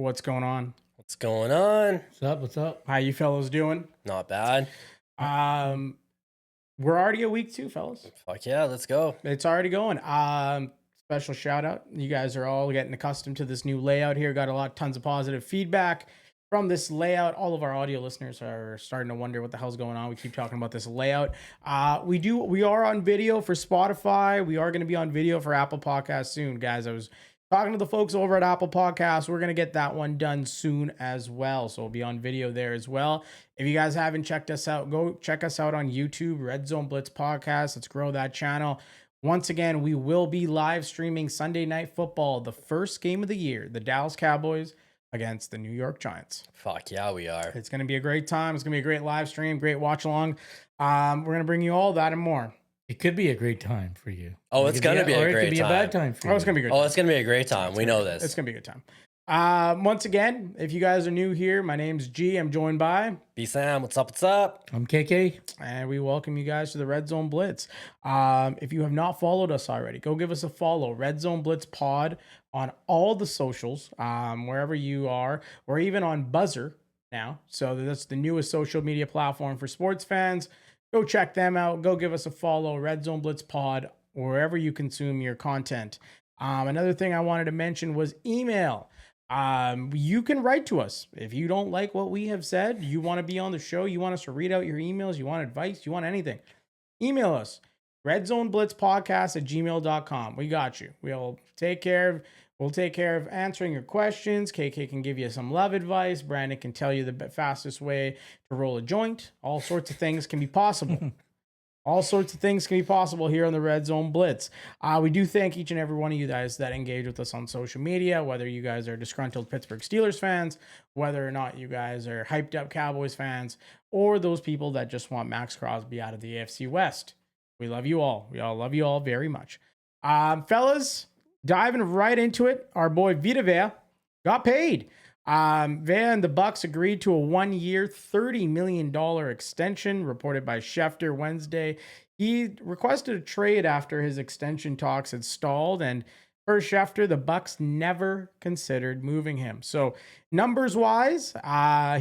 What's going on? What's going on? What's up? How you fellas doing? Not bad. We're already at week 2, fellas. Fuck yeah, let's go. It's already going. Special shout out. You guys are all getting accustomed to this new layout here. Got tons of positive feedback from this layout. All of our audio listeners are starting to wonder what the hell's going on. We keep talking about this layout. We are on video for Spotify. We are going to be on video for Apple Podcasts soon, guys. I was talking to the folks over at Apple Podcasts. We're going to get that one done soon as well. So we'll be on video there as well. If you guys haven't checked us out, go check us out on YouTube, Red Zone Blitz Podcast. Let's grow that channel. Once again, we will be live streaming Sunday Night Football, the first game of the year, the Dallas Cowboys against the New York Giants. Fuck yeah, we are. It's going to be a great time. It's going to be a great live stream, great watch along. We're going to bring you all that and more. It could be a great time for you. Oh, it's going to be a great time. Or it could be a bad time for you. Oh, it's going to be a great time. Oh, it's going to be a great time. We know this. It's going to be a good time. Once again, if you guys are new here, my name's G. I'm joined by B Sam. What's up? What's up? I'm KK. And we welcome you guys to the Red Zone Blitz. If you have not followed us already, go give us a follow. Red Zone Blitz Pod on all the socials, wherever you are, or even on Buzzer now. So that's the newest social media platform for sports fans. Go check them out. Go give us a follow. Red Zone Blitz Pod, wherever you consume your content. Another thing I wanted to mention was email. You can write to us. If you don't like what we have said, you want to be on the show, you want us to read out your emails, you want advice, you want anything, email us. redzoneblitzpodcast@gmail.com. We got you. We'll take care of answering your questions. KK can give you some love advice. Brandon can tell you the fastest way to roll a joint. All sorts of things can be possible. All sorts of things can be possible here on the Red Zone Blitz. We do thank each and every one of you guys that engage with us on social media, whether you guys are disgruntled Pittsburgh Steelers fans, whether or not you guys are hyped up Cowboys fans, or those people that just want Max Crosby out of the AFC West. We love you all. We all love you all very much. Fellas, diving right into it, our boy Vita Vea got paid. Vea and the Bucks agreed to a 1-year, $30 million extension, reported by Schefter Wednesday. He requested a trade after his extension talks had stalled, and per Schefter, the Bucks never considered moving him. So numbers-wise,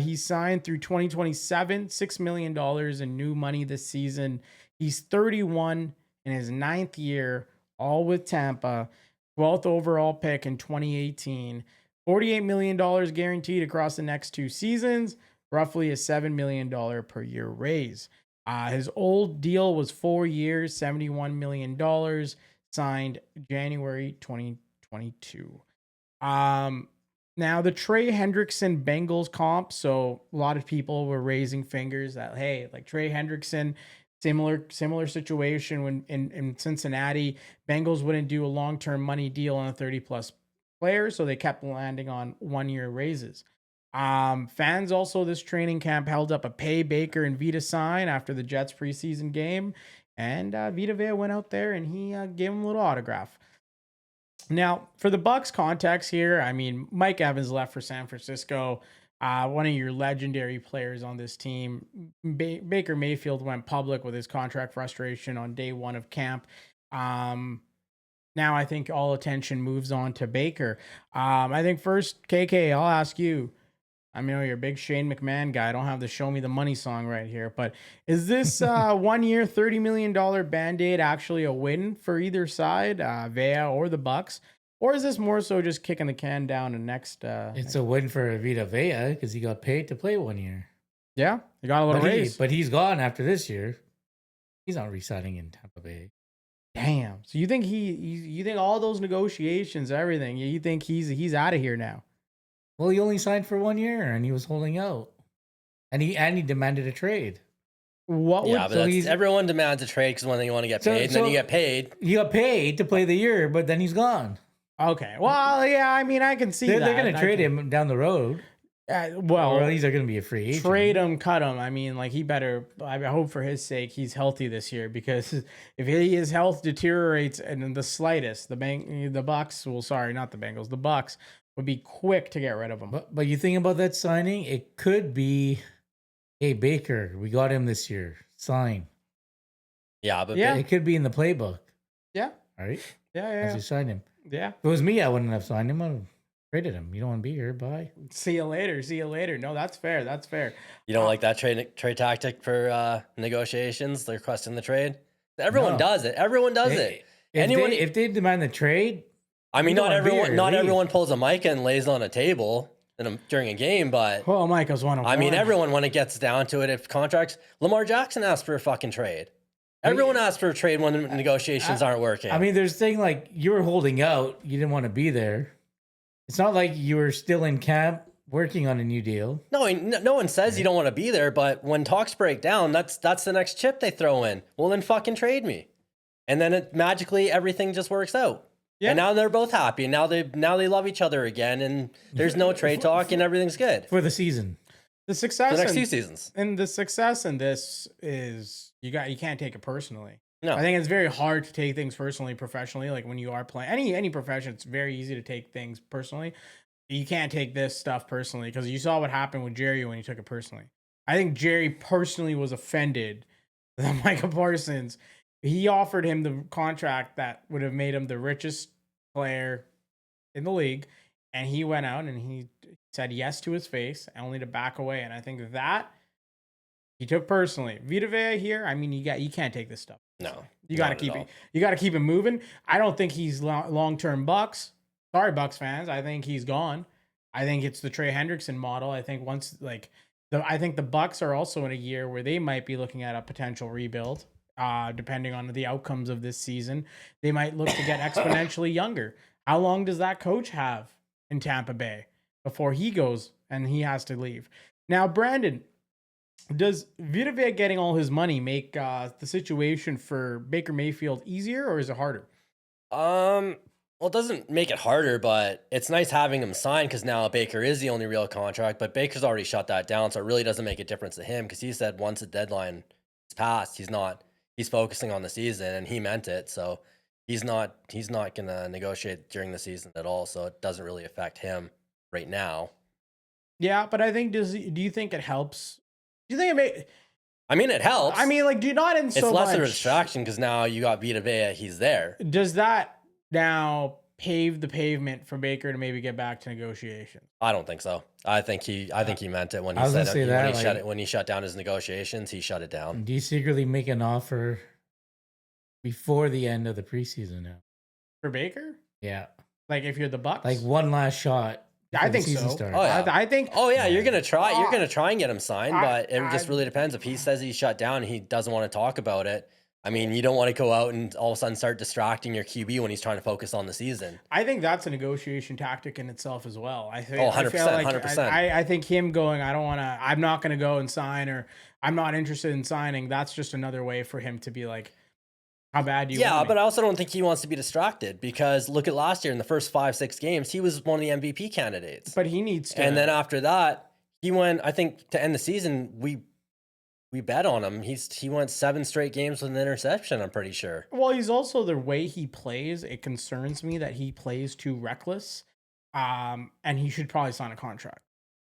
he signed through 2027, $6 million in new money this season. He's 31 in his 9th year, all with Tampa, 12th overall pick in 2018. $48 million guaranteed across the next 2 seasons, roughly a $7 million per year raise. His old deal was 4 years, $71 million, signed January 2022. Now, the Trey Hendrickson Bengals comp, so a lot of people were raising fingers that, hey, like Trey Hendrickson, similar situation when in Cincinnati, Bengals wouldn't do a long-term money deal on a 30-plus players, so they kept landing on 1-year raises. Fans also this training camp held up a pay Baker and Vita sign after the Jets preseason game, and Vita Vea went out there and he gave him a little autograph. Now, for the Bucks context here, I mean, Mike Evans left for San Francisco, one of your legendary players on this team. Baker Mayfield went public with his contract frustration on day 1 of camp. Now I think all attention moves on to Baker. I think first, KK, I'll ask you. I know you're a big Shane McMahon guy. I don't have the Show Me the Money song right here, but is this 1-year, $30 million Band-Aid actually a win for either side, Vea or the Bucks? Or is this more so just kicking the can down to next? It's a win for Vita Vea because he got paid to play 1 year. Yeah, he got a little raise. But he's gone after this year. He's not re-signing in Tampa Bay. Damn. So you think you think all those negotiations, everything, you think he's out of here now? Well, he only signed for 1 year and he was holding out. And he demanded a trade. Everyone demands a trade because when they want to get paid, and then you get paid. You got paid to play the year, but then he's gone. Okay. Well, yeah, I mean, I can see that. They're going to trade him down the road. Or he's going to be a free agent. Trade him, cut him. I mean, like he better. I hope for his sake he's healthy this year, because if his health deteriorates and in the slightest, the Bucks. Well, sorry, not the Bengals. The Bucks would be quick to get rid of him. But you think about that signing, it could be, hey Baker, we got him this year. Sign. Yeah, but it could be in the playbook. Yeah. All right. Yeah. As you sign him. Yeah. If it was me, I wouldn't have signed him. Traded him. You don't want to be here. Bye. See you later. See you later. No, that's fair. That's fair. You don't like that trade tactic for negotiations? They're requesting the trade. Everyone does it. Everyone does it. If they demand the trade, I mean, not everyone pulls a Micah and lays on a table during a game, but well, Micah's one of I mean, everyone when it gets down to it, if contracts, Lamar Jackson asked for a fucking trade. Everyone asks for a trade when the negotiations aren't working. I mean, there's thing like you were holding out. You didn't want to be there. It's not like you were still in camp working on a new deal. No one says you don't want to be there, but when talks break down, that's the next chip they throw in. Well, then fucking trade me. And then magically everything just works out. Yeah. And now they're both happy. Now they love each other again, and there's no trade talk, and everything's good for the season. The success, the next 2 seasons, and the success in this is you can't take it personally. No, I think it's very hard to take things personally, professionally. Like when you are playing any profession, it's very easy to take things personally. You can't take this stuff personally because you saw what happened with Jerry when he took it personally. I think Jerry personally was offended that Micah Parsons. He offered him the contract that would have made him the richest player in the league, and he went out and he said yes to his face, only to back away. And I think that he took personally. Vita Vea here. I mean, you can't take this stuff. No, you got to keep it. You got to keep it moving. I don't think he's long-term Bucks. Sorry, Bucks fans. I think he's gone. I think it's the Trey Hendrickson model. I think I think the Bucks are also in a year where they might be looking at a potential rebuild. Depending on the outcomes of this season, they might look to get exponentially younger. How long does that coach have in Tampa Bay before he goes and he has to leave? Now, Brandon, does Vita Vea getting all his money make the situation for Baker Mayfield easier, or is it harder? Well, it doesn't make it harder, but it's nice having him signed because now Baker is the only real contract, but Baker's already shut that down, so it really doesn't make a difference to him because he said once the deadline is passed, he's focusing on the season, and he meant it. So he's not going to negotiate during the season at all. So it doesn't really affect him right now. Yeah, but I think do you think it helps? Do you think I mean, it helps. I mean, like, do you not in so it's less much of a distraction because now you got Vita Vea. He's there. Does that now pave the pavement for Baker to maybe get back to negotiations? I don't think so. I think he meant it when he said it. When he shut down his negotiations, he shut it down. Do you secretly make an offer before the end of the preseason now for Baker? Yeah, like if you're the Bucks, like one last shot. I think so. Starts. Oh yeah, I think. Oh yeah, you're gonna try. You're gonna try and get him signed, but it just really depends. If he says he's shut down and he doesn't want to talk about it. I mean, you don't want to go out and all of a sudden start distracting your QB when he's trying to focus on the season. I think that's a negotiation tactic in itself as well. I think. 100%. 100%. I think him going, I'm not going to go and sign, or I'm not interested in signing. That's just another way for him to be like, how bad do you want me? But I also don't think he wants to be distracted because look at last year in the first 5-6 games, he was one of the MVP candidates. But he needs to. And then after that, he went, I think to end the season, we bet on him. He went 7 straight games with an interception, I'm pretty sure. Well, he's also the way he plays. It concerns me that he plays too reckless. And he should probably sign a contract.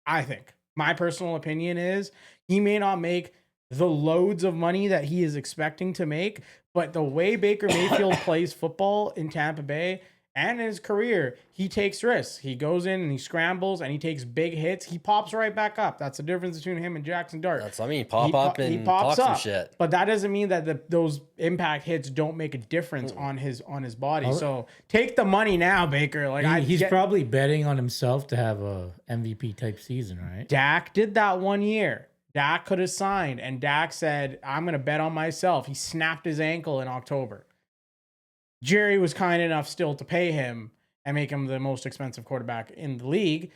I think. My personal opinion is he may not make the loads of money that he is expecting to make, but the way Baker Mayfield plays football in Tampa Bay and in his career, he takes risks. He goes in and he scrambles and he takes big hits. He pops right back up. That's the difference between him and Jackson Dart. He pops some shit. But that doesn't mean that those impact hits don't make a difference on his body. So take the money now, Baker. Like he's probably betting on himself to have a MVP type season, right? Dak did that one year. Dak could have signed, and Dak said, "I'm going to bet on myself." He snapped his ankle in October. Jerry was kind enough still to pay him and make him the most expensive quarterback in the league.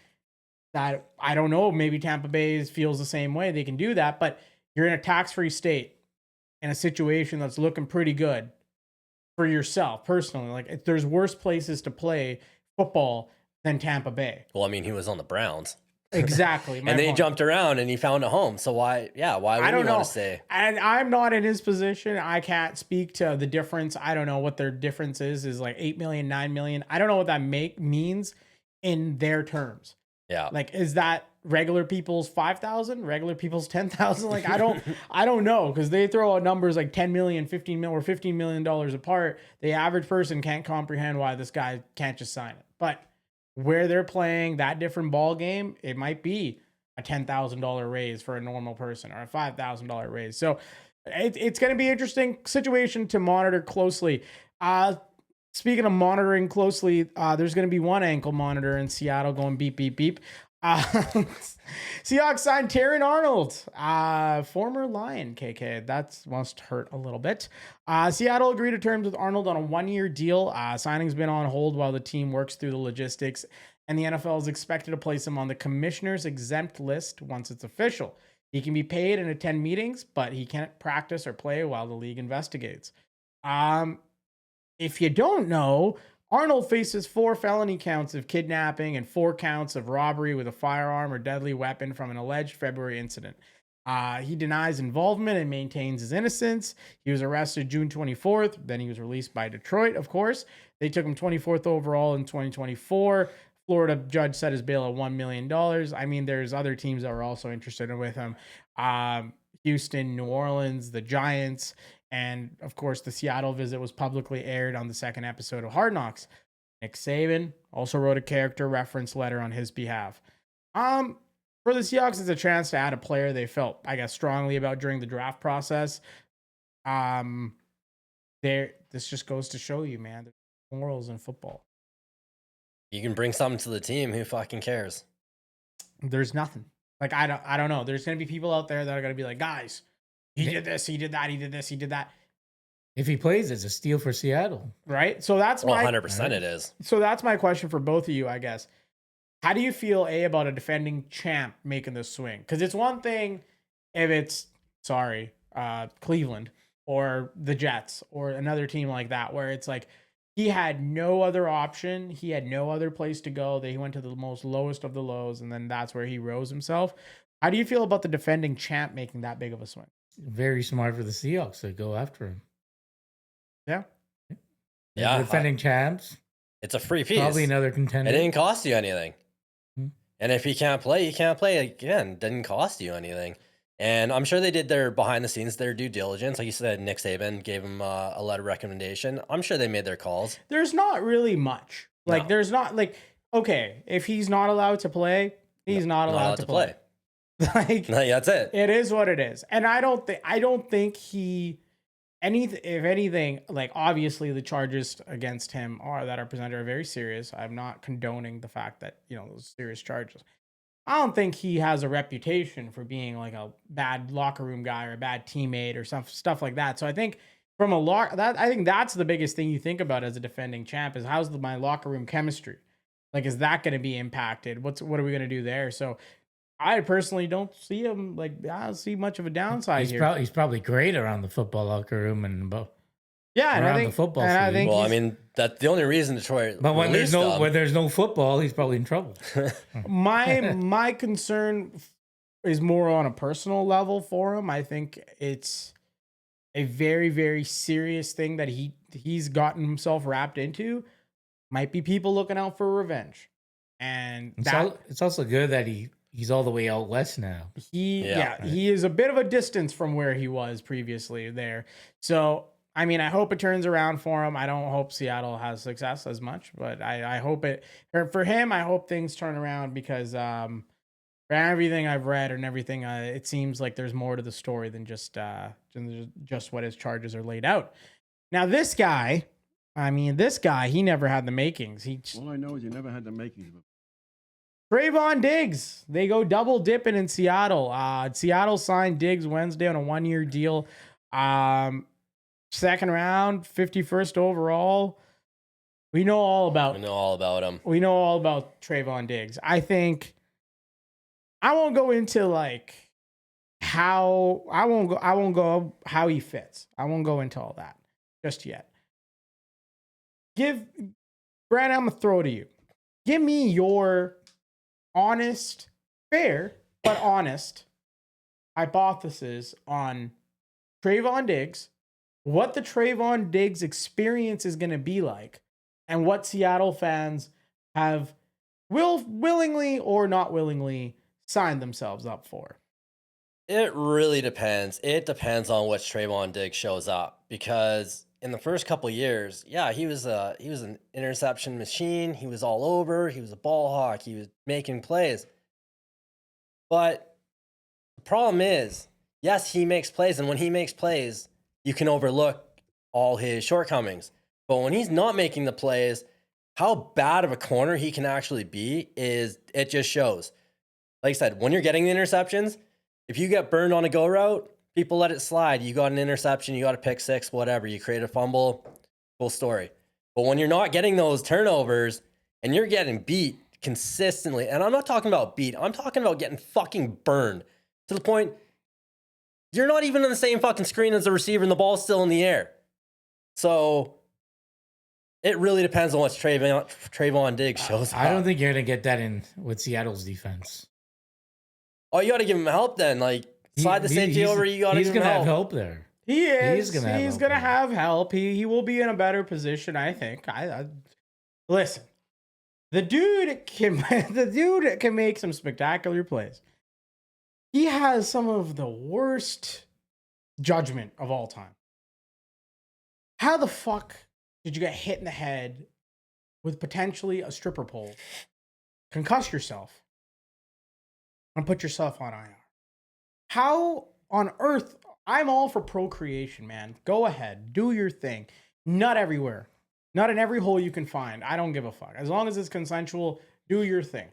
That I don't know, maybe Tampa Bay feels the same way. They can do that, but you're in a tax-free state in a situation that's looking pretty good for yourself personally. Like there's worse places to play football than Tampa Bay. Well, I mean, he was on the Browns. Exactly. And then he jumped around and he found a home. So why would you want to stay? And I'm not in his position. I can't speak to the difference. I don't know what their difference is like 8 million, 9 million. I don't know what that means in their terms. Yeah. Like, is that regular people's 5,000, regular people's 10,000? Like, I don't know. Cause they throw out numbers like 10 million, 15 million or $15 million apart. The average person can't comprehend why this guy can't just sign it. But where they're playing that different ball game, it might be a $10,000 raise for a normal person or a $5,000 raise. So it's going to be an interesting situation to monitor closely. Speaking of monitoring closely, there's going to be one ankle monitor in Seattle going beep, beep, beep. Seahawks signed Terrion Arnold, former Lion, KK. That must hurt a little bit. Seattle agreed to terms with Arnold on a 1-year deal. Signing's been on hold while the team works through the logistics, and the NFL is expected to place him on the commissioner's exempt list once it's official. He can be paid and attend meetings, but he can't practice or play while the league investigates. If you don't know, Arnold faces 4 felony counts of kidnapping and 4 counts of robbery with a firearm or deadly weapon from an alleged February incident. He denies involvement and maintains his innocence. He was arrested June 24th. Then he was released by Detroit, of course. They took him 24th overall in 2024. Florida judge set his bail at $1 million. I mean, there's other teams that were also interested with him. Houston, New Orleans, the Giants. And, of course, the Seattle visit was publicly aired on the 2nd episode of Hard Knocks. Nick Saban also wrote a character reference letter on his behalf. For the Seahawks, it's a chance to add a player they felt, I guess, strongly about during the draft process. This just goes to show you, man, there's morals in football. You can bring something to the team. Who fucking cares? There's nothing. Like, I don't know. There's going to be people out there that are going to be like, guys, he did this, he did that, he did this, he did that. If he plays, it's a steal for Seattle. Right? So that's 100% it is. So that's my question for both of you, I guess. How do you feel, about a defending champ making this swing? Because it's one thing if it's, Cleveland or the Jets or another team like that, where it's like he had no other option. He had no other place to go. He went to the most lowest of the lows, and then that's where he rose himself. How do you feel about the defending champ making that big of a swing? Very smart for the Seahawks to go after him. Yeah. Yeah. Defending champs. It's a free piece. Probably another contender. It didn't cost you anything. And if he can't play, you can't play again. It didn't cost you anything. And I'm sure they did their behind the scenes, their due diligence. Like you said, Nick Saban gave him a letter of recommendation. I'm sure they made their calls. There's not really much. Like, there's not, like, okay, if he's not allowed to play, he's not allowed to play. Like, no, that's it. It is what it is. And I don't think if anything, like, obviously the charges against him that are presented are very serious. I'm not condoning the fact that, those serious charges. I don't think he has a reputation for being like a bad locker room guy or a bad teammate or stuff like that. So I think I think that's the biggest thing you think about as a defending champ is how's my locker room chemistry? Like, is that going to be impacted? What are we going to do there? So I personally don't see him I don't see much of a downside here. He's probably great around the football locker room and around the football. Well, I mean, that's the only reason Detroit. But when there's no football, he's probably in trouble. My concern is more on a personal level for him. I think it's a very, very serious thing that he's gotten himself wrapped into. Might be people looking out for revenge, and it's also good that he's all the way out west now. He is a bit of a distance from where he was previously there. So, I mean, I hope it turns around for him. I don't hope Seattle has success as much, but I hope for him, I hope things turn around because for everything I've read and everything, it seems like there's more to the story than just what his charges are laid out. Now, this guy, he never had the makings. All I know is he never had the makings. Trevon Diggs, they go double dipping in Seattle. Seattle signed Diggs Wednesday on a 1-year deal. Second round, 51st overall. We know all about him. We know all about Trevon Diggs. I think I won't go into how he fits. I won't go into all that just yet. Brad, I'm gonna throw it to you. Give me your honest, fair, but honest hypothesis on Trevon Diggs, what the Trevon Diggs experience is going to be like, and what Seattle fans will willingly or not willingly sign themselves up for. It really depends. It depends on which Trevon Diggs shows up because in the first couple of years, yeah, he was an interception machine. He was all over. He was a ball hawk. He was making plays. But the problem is, yes, he makes plays, and when he makes plays, you can overlook all his shortcomings. But when he's not making the plays, how bad of a corner he can actually be it just shows. Like I said, when you're getting the interceptions, if you get burned on a go route, people let it slide. You got an interception, you got a pick six, whatever. You create a fumble, cool story. But when you're not getting those turnovers and you're getting beat consistently, and I'm not talking about beat, I'm talking about getting fucking burned to the point you're not even on the same fucking screen as the receiver and the ball's still in the air. So it really depends on what Trevon Diggs shows up. I don't think you're going to get that with Seattle's defense. Oh, you got to give him help then. Like, slide the safety over, you got to give him help. He's going to have help there. He is. He's going to have help. He will be in a better position, I think. Listen, the dude can make some spectacular plays. He has some of the worst judgment of all time. How the fuck did you get hit in the head with potentially a stripper pole, concuss yourself, and put yourself on IR? How on earth? I'm all for procreation, man. Go ahead, do your thing. Not everywhere, not in every hole you can find. I don't give a fuck. As long as it's consensual, do your thing.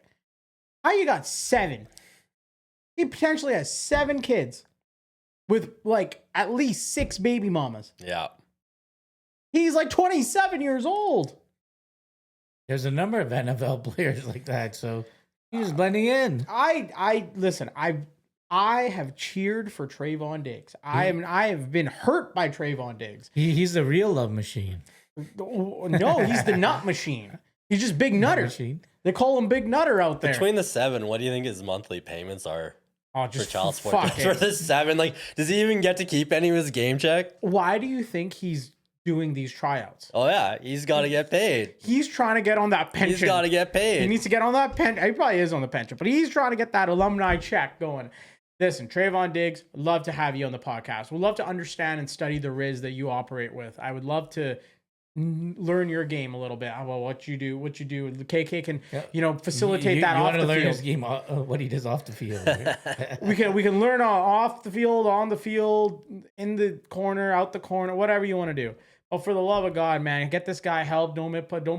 How you got 7? He potentially has 7 kids with like at least 6 baby mamas. Yeah. He's like 27 years old. There's a number of NFL players like that, so he's blending in. Listen, I have cheered for Trevon Diggs. I have been hurt by Trevon Diggs. He's the real love machine. No, he's the nut machine. He's just Big Nutter. They call him Big Nutter out there. Between the 7, what do you think his monthly payments are? Oh, just for child support. For the 7, like, does he even get to keep any of his game check? Why do you think he's doing these tryouts? Oh yeah, he's got to get paid. He's trying to get on that pension. He's got to get paid. He needs to get on that pension. He probably is on the pension, but he's trying to get that alumni check going. Listen, Trevon Diggs, love to have you on the podcast. We'd love to understand and study the Riz that you operate with. I would love to learn your game a little bit about what you do. The KK can, facilitate that off the field. You want to learn his game, what he does off the field. we can learn off the field, on the field, in the corner, out the corner, whatever you want to do. But for the love of God, man, get this guy help. Don't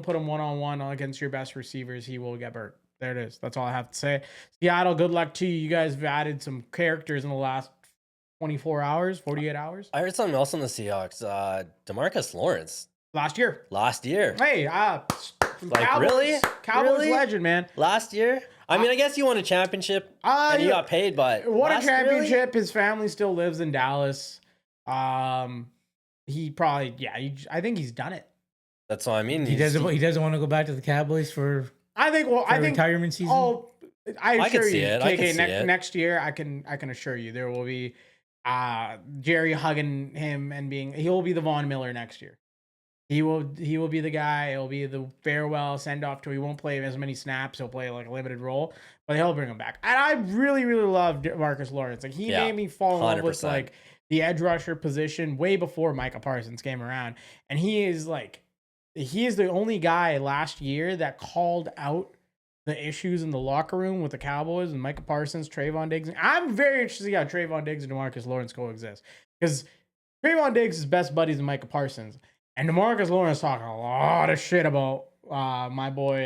put him one-on-one against your best receivers. He will get burnt. There it is. That's all I have to say. Seattle, good luck to you. You guys have added some characters in the last 24 hours, 48 hours. I heard something else on the Seahawks. DeMarcus Lawrence. Last year. Hey, Cowboys, really? Cowboys legend, man. Last year? I mean, I guess you won a championship and you got paid, but won a championship. Really? His family still lives in Dallas. He probably, I think he's done it. That's what I mean. He doesn't want to go back to the Cowboys for retirement season. Oh, I can see it. KK, next year, I can assure you there will be Jerry hugging him and he'll be the Von Miller next year. He will be the guy. It'll be the farewell send off to. He won't play as many snaps. He'll play like a limited role, but he'll bring him back. And I really, really love Marcus Lawrence. Like he made me fall in love with like the edge rusher position way before Micah Parsons came around. And he is the only guy last year that called out the issues in the locker room with the Cowboys and Micah Parsons, Trevon Diggs. I'm very interested to see how Trevon Diggs and DeMarcus Lawrence coexist because Trevon Diggs is best buddies with Micah Parsons. And DeMarcus Lawrence talking a lot of shit about my boy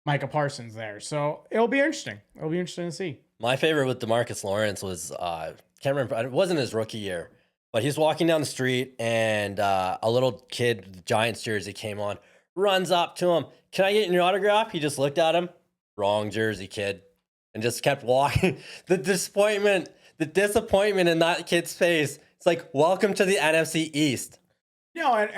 Micah Parsons there. So it'll be interesting. It'll be interesting to see. My favorite with DeMarcus Lawrence was, can't remember, it wasn't his rookie year, but he's walking down the street and a little kid with the Giants jersey came on, runs up to him. Can I get your autograph? He just looked at him. Wrong jersey, kid. And just kept walking. The disappointment in that kid's face. It's like, welcome to the NFC East. No, and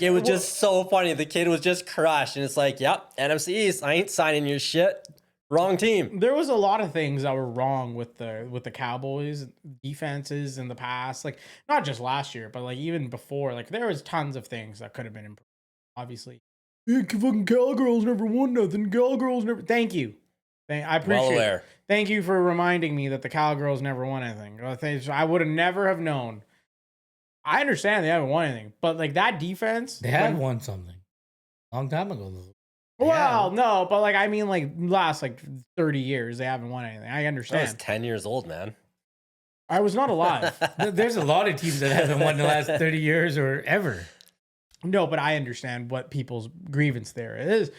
it was just so funny. The kid was just crushed, and it's like, yep, NFC East. I ain't signing your shit. Wrong team. There was a lot of things that were wrong with the Cowboys defenses in the past, like not just last year, but like even before. Like there was tons of things that could have been improved. Obviously, fucking Cowgirls never won nothing. Cowgirls never. Thank you. I appreciate it. Thank you for reminding me that the Cowgirls never won anything. I would have never have known I understand they haven't won anything, but like that defense, They have like, won something a long time ago, though. well, no, but like I mean, like last like 30 years they haven't won anything. I I was understand. 10 years old, man. I was not alive. There's a lot of teams that haven't won the last 30 years or ever. No, but I understand what people's grievance there is.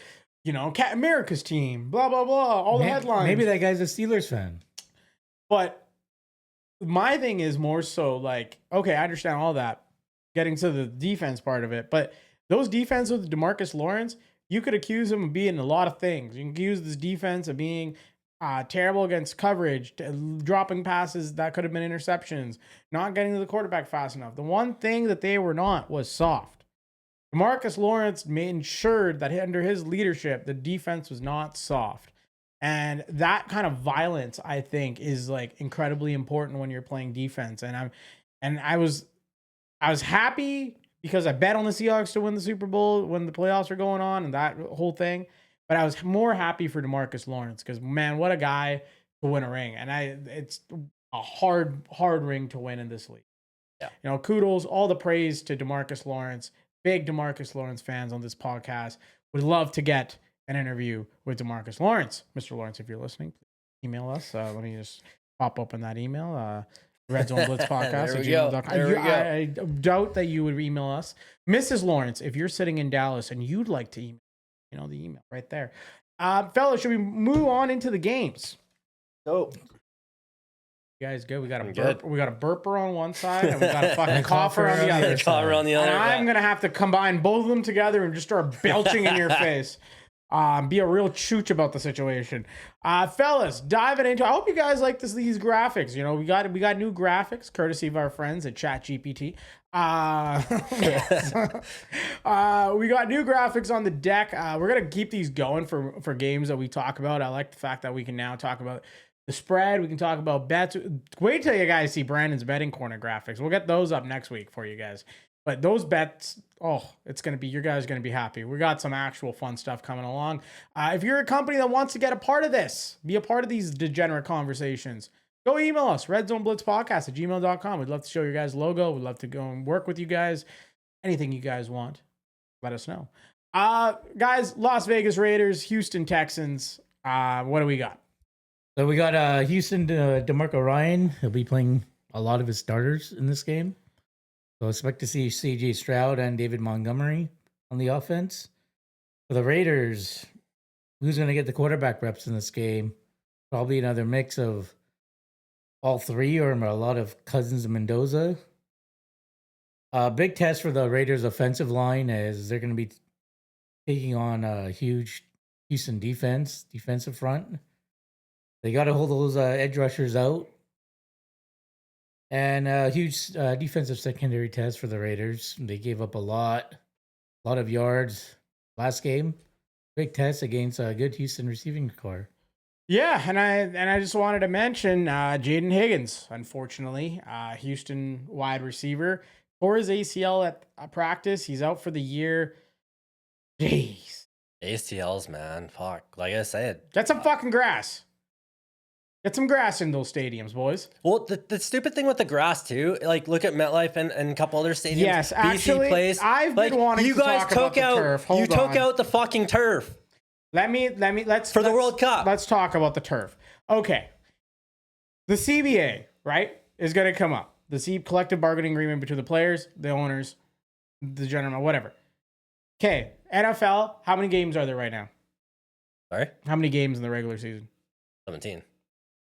You know, America's team, blah blah blah, all the headlines. Maybe that guy's a Steelers fan. But my thing is more so like, okay, I understand all that, getting to the defense part of it, but those defense with DeMarcus Lawrence, you could accuse him of being a lot of things. You can accuse this defense of being terrible against coverage, dropping passes that could have been interceptions, not getting to the quarterback fast enough. The one thing that they were not was soft. DeMarcus Lawrence ensured that under his leadership, the defense was not soft. And that kind of violence, I think, is like incredibly important when you're playing defense. And I was happy because I bet on the Seahawks to win the Super Bowl when the playoffs were going on and that whole thing. But I was more happy for DeMarcus Lawrence because, man, what a guy to win a ring. And it's a hard ring to win in this league. Yeah. You know, kudos, all the praise to DeMarcus Lawrence. Big DeMarcus Lawrence fans on this podcast. Would love to get an interview with DeMarcus Lawrence. Mr. Lawrence, if you're listening, please email us. Let me just pop open that email. Red Zone Blitz Podcast. There we go. There we go. I doubt that you would email us. Mrs. Lawrence, if you're sitting in Dallas and you'd like to email, you know, the email right there. Fellas, should we move on into the games? Oh. You guys good? We got a I'm burp. good. We got a burper on one side and we got a fucking cougher on the other. Cover on the other. And I'm gonna have to combine both of them together and just start belching in your face. Be a real chooch about the situation. Fellas, diving into. I hope you guys like these graphics. You know, we got new graphics courtesy of our friends at ChatGPT. We got new graphics on the deck. We're gonna keep these going for games that we talk about. I like the fact that we can now talk about the spread. We can talk about bets. Wait till you guys see Brandon's betting corner graphics. We'll get those up next week for you guys. But those bets, it's going to be, your guys are going to be happy. We got some actual fun stuff coming along. If you're a company that wants to get a part of this, be a part of these degenerate conversations, go email us, redzoneblitzpodcast@gmail.com. We'd love to show your guys' logo. We'd love to go and work with you guys. Anything you guys want, let us know. Guys, Las Vegas Raiders, Houston Texans. What do we got? So we got Houston DeMarco Ryan. He'll be playing a lot of his starters in this game. So expect to see C.J. Stroud and David Montgomery on the offense. For the Raiders, who's going to get the quarterback reps in this game? Probably another mix of all three or a lot of Cousins and Mendoza. Big test for the Raiders' offensive line as they're going to be taking on a huge Houston defensive front. They got to hold those edge rushers out. And a huge defensive secondary test for the Raiders. They gave up a lot of yards last game. Big test against a good Houston receiving corps. Yeah, and I just wanted to mention Jayden Higgins, unfortunately, Houston wide receiver, tore his ACL at practice. He's out for the year. Jeez. ACLs, man. Fuck. Like I said. Get some fucking grass. Get some grass in those stadiums, boys. Well, the stupid thing with the grass too, like look at MetLife and a couple other stadiums. Yes, BC actually, plays, I've been wanting to talk about the turf. You took out the fucking turf. Let's for the World Cup. Let's talk about the turf. Okay, the CBA, right, is going to come up. The collective bargaining agreement between the players, the owners, the general, whatever. Okay, NFL. How many games are there right now? Sorry, how many games in the regular season? 17.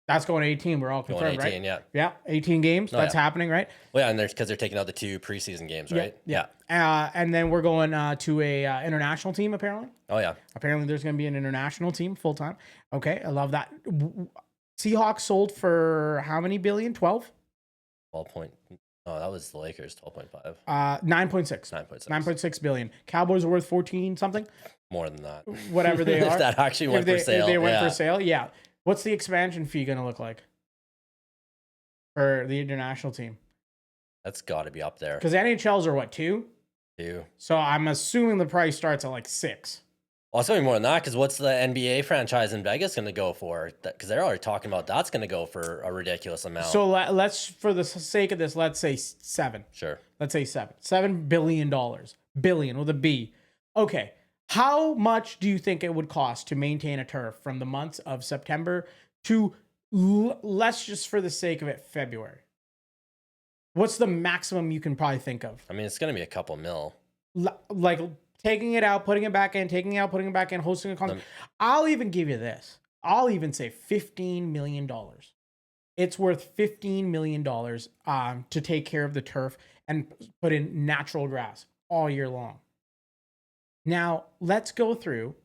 That's going to 18. We're all confirmed, 18, right? Yeah, 18 games. That's happening, right? Well, yeah, and because they're taking out the 2 preseason games, right? Yeah. And then we're going to a international team, apparently. Oh, yeah. Apparently, there's going to be an international team full time. Okay, I love that. Seahawks sold for how many billion? 12? 12 point. Oh, that was the Lakers, 12.5. 9.6. 9.6 billion. Cowboys are worth 14 something. More than that. Whatever they are. If that actually went for sale. If they went for sale, yeah. What's the expansion fee going to look like for the international team? That's got to be up there. Because NHLs are what, 2? 2. So I'm assuming the price starts at like 6. Well, it's going to be more than that because what's the NBA franchise in Vegas going to go for? Because they're already talking about that's going to go for a ridiculous amount. So let's, for the sake of this, let's say 7. Sure. Let's say $7 billion. Billion with a B. Okay. How much do you think it would cost to maintain a turf from the months of September to, let's just for the sake of it, February? What's the maximum you can probably think of? I mean, it's going to be a couple mil. Like taking it out, putting it back in, taking it out, putting it back in, hosting a concert. I'll even give you this. I'll even say $15 million. It's worth $15 million to take care of the turf and put in natural grass all year long. Now, let's go through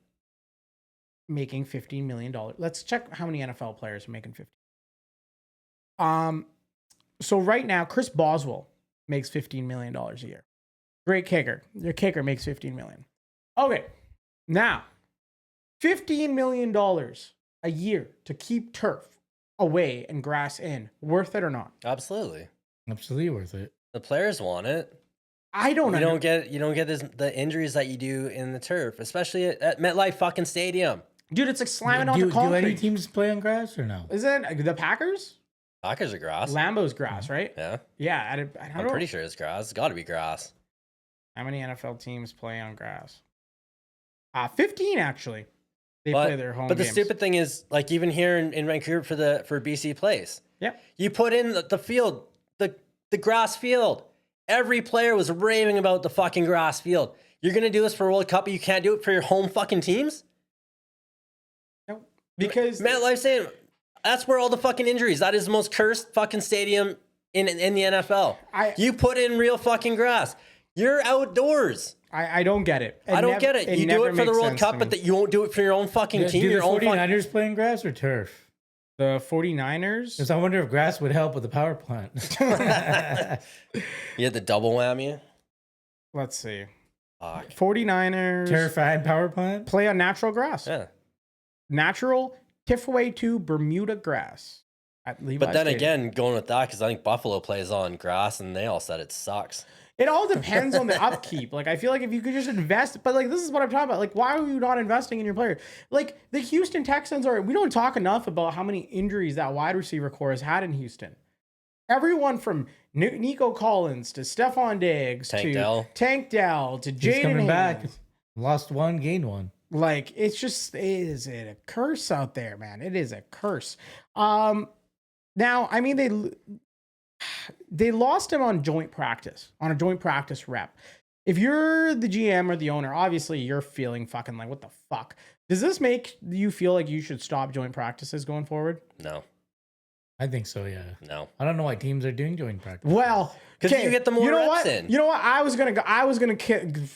making $15 million. Let's check how many NFL players are making 15. So right now, Chris Boswell makes $15 million a year. Great kicker. Your kicker makes $15 million. Okay, now $15 million a year to keep turf away and grass in. Worth it or not? Absolutely. Absolutely worth it. The players want it. I don't know. You don't get the injuries that you do in the turf, especially at MetLife fucking Stadium. Dude, it's like slamming onto concrete. Do any teams play on grass or no? Isn't it the Packers? Packers are grass. Lambeau's grass, right? Yeah. Yeah. I'm pretty sure it's grass. It's got to be grass. How many NFL teams play on grass? 15 actually. They play their home But the games. stupid thing is, like even here in Vancouver for BC Place, Yeah. you put in the field, the grass field. Every player was raving about the fucking grass field. You're gonna do this for World Cup, but you can't do it for your home fucking teams? No, because MetLife Stadium, that's where all the fucking injuries. That is the most cursed fucking stadium in the NFL. You put in real fucking grass. You're outdoors. I don't get it. I don't get it. You do it for the World Cup, but you won't do it for your own fucking team. Do your the own 49ers play in grass or turf? The 49ers? Because I wonder if grass would help with the power plant. You had the double whammy. Let's see. Fuck. 49ers Turf and power plant? play on natural grass. Yeah. Natural Tiffaway 2 Bermuda grass at Levi But then Stadium. again, going with that, because I think Buffalo plays on grass, and they all said it sucks. It all depends on the upkeep. Like, I feel like if you could just invest, but like, this is what I'm talking about. Like, why are you not investing in your player? Like, the Houston Texans we don't talk enough about how many injuries that wide receiver core has had in Houston. Everyone from Nico Collins to Stephon Diggs to Tank Dell to Jayden coming Higgins. back. Lost one, gained one. Like, it's just, is it a curse out there, man? It is a curse. Now, I mean, they lost him on a joint practice rep. If you're the GM or the owner, obviously you're feeling fucking like, what the fuck? Does this make you feel like you should stop joint practices going forward? No. I think so, yeah. No. I don't know why teams are doing joint practice. Well, because you get the more reps in. You know what? I was gonna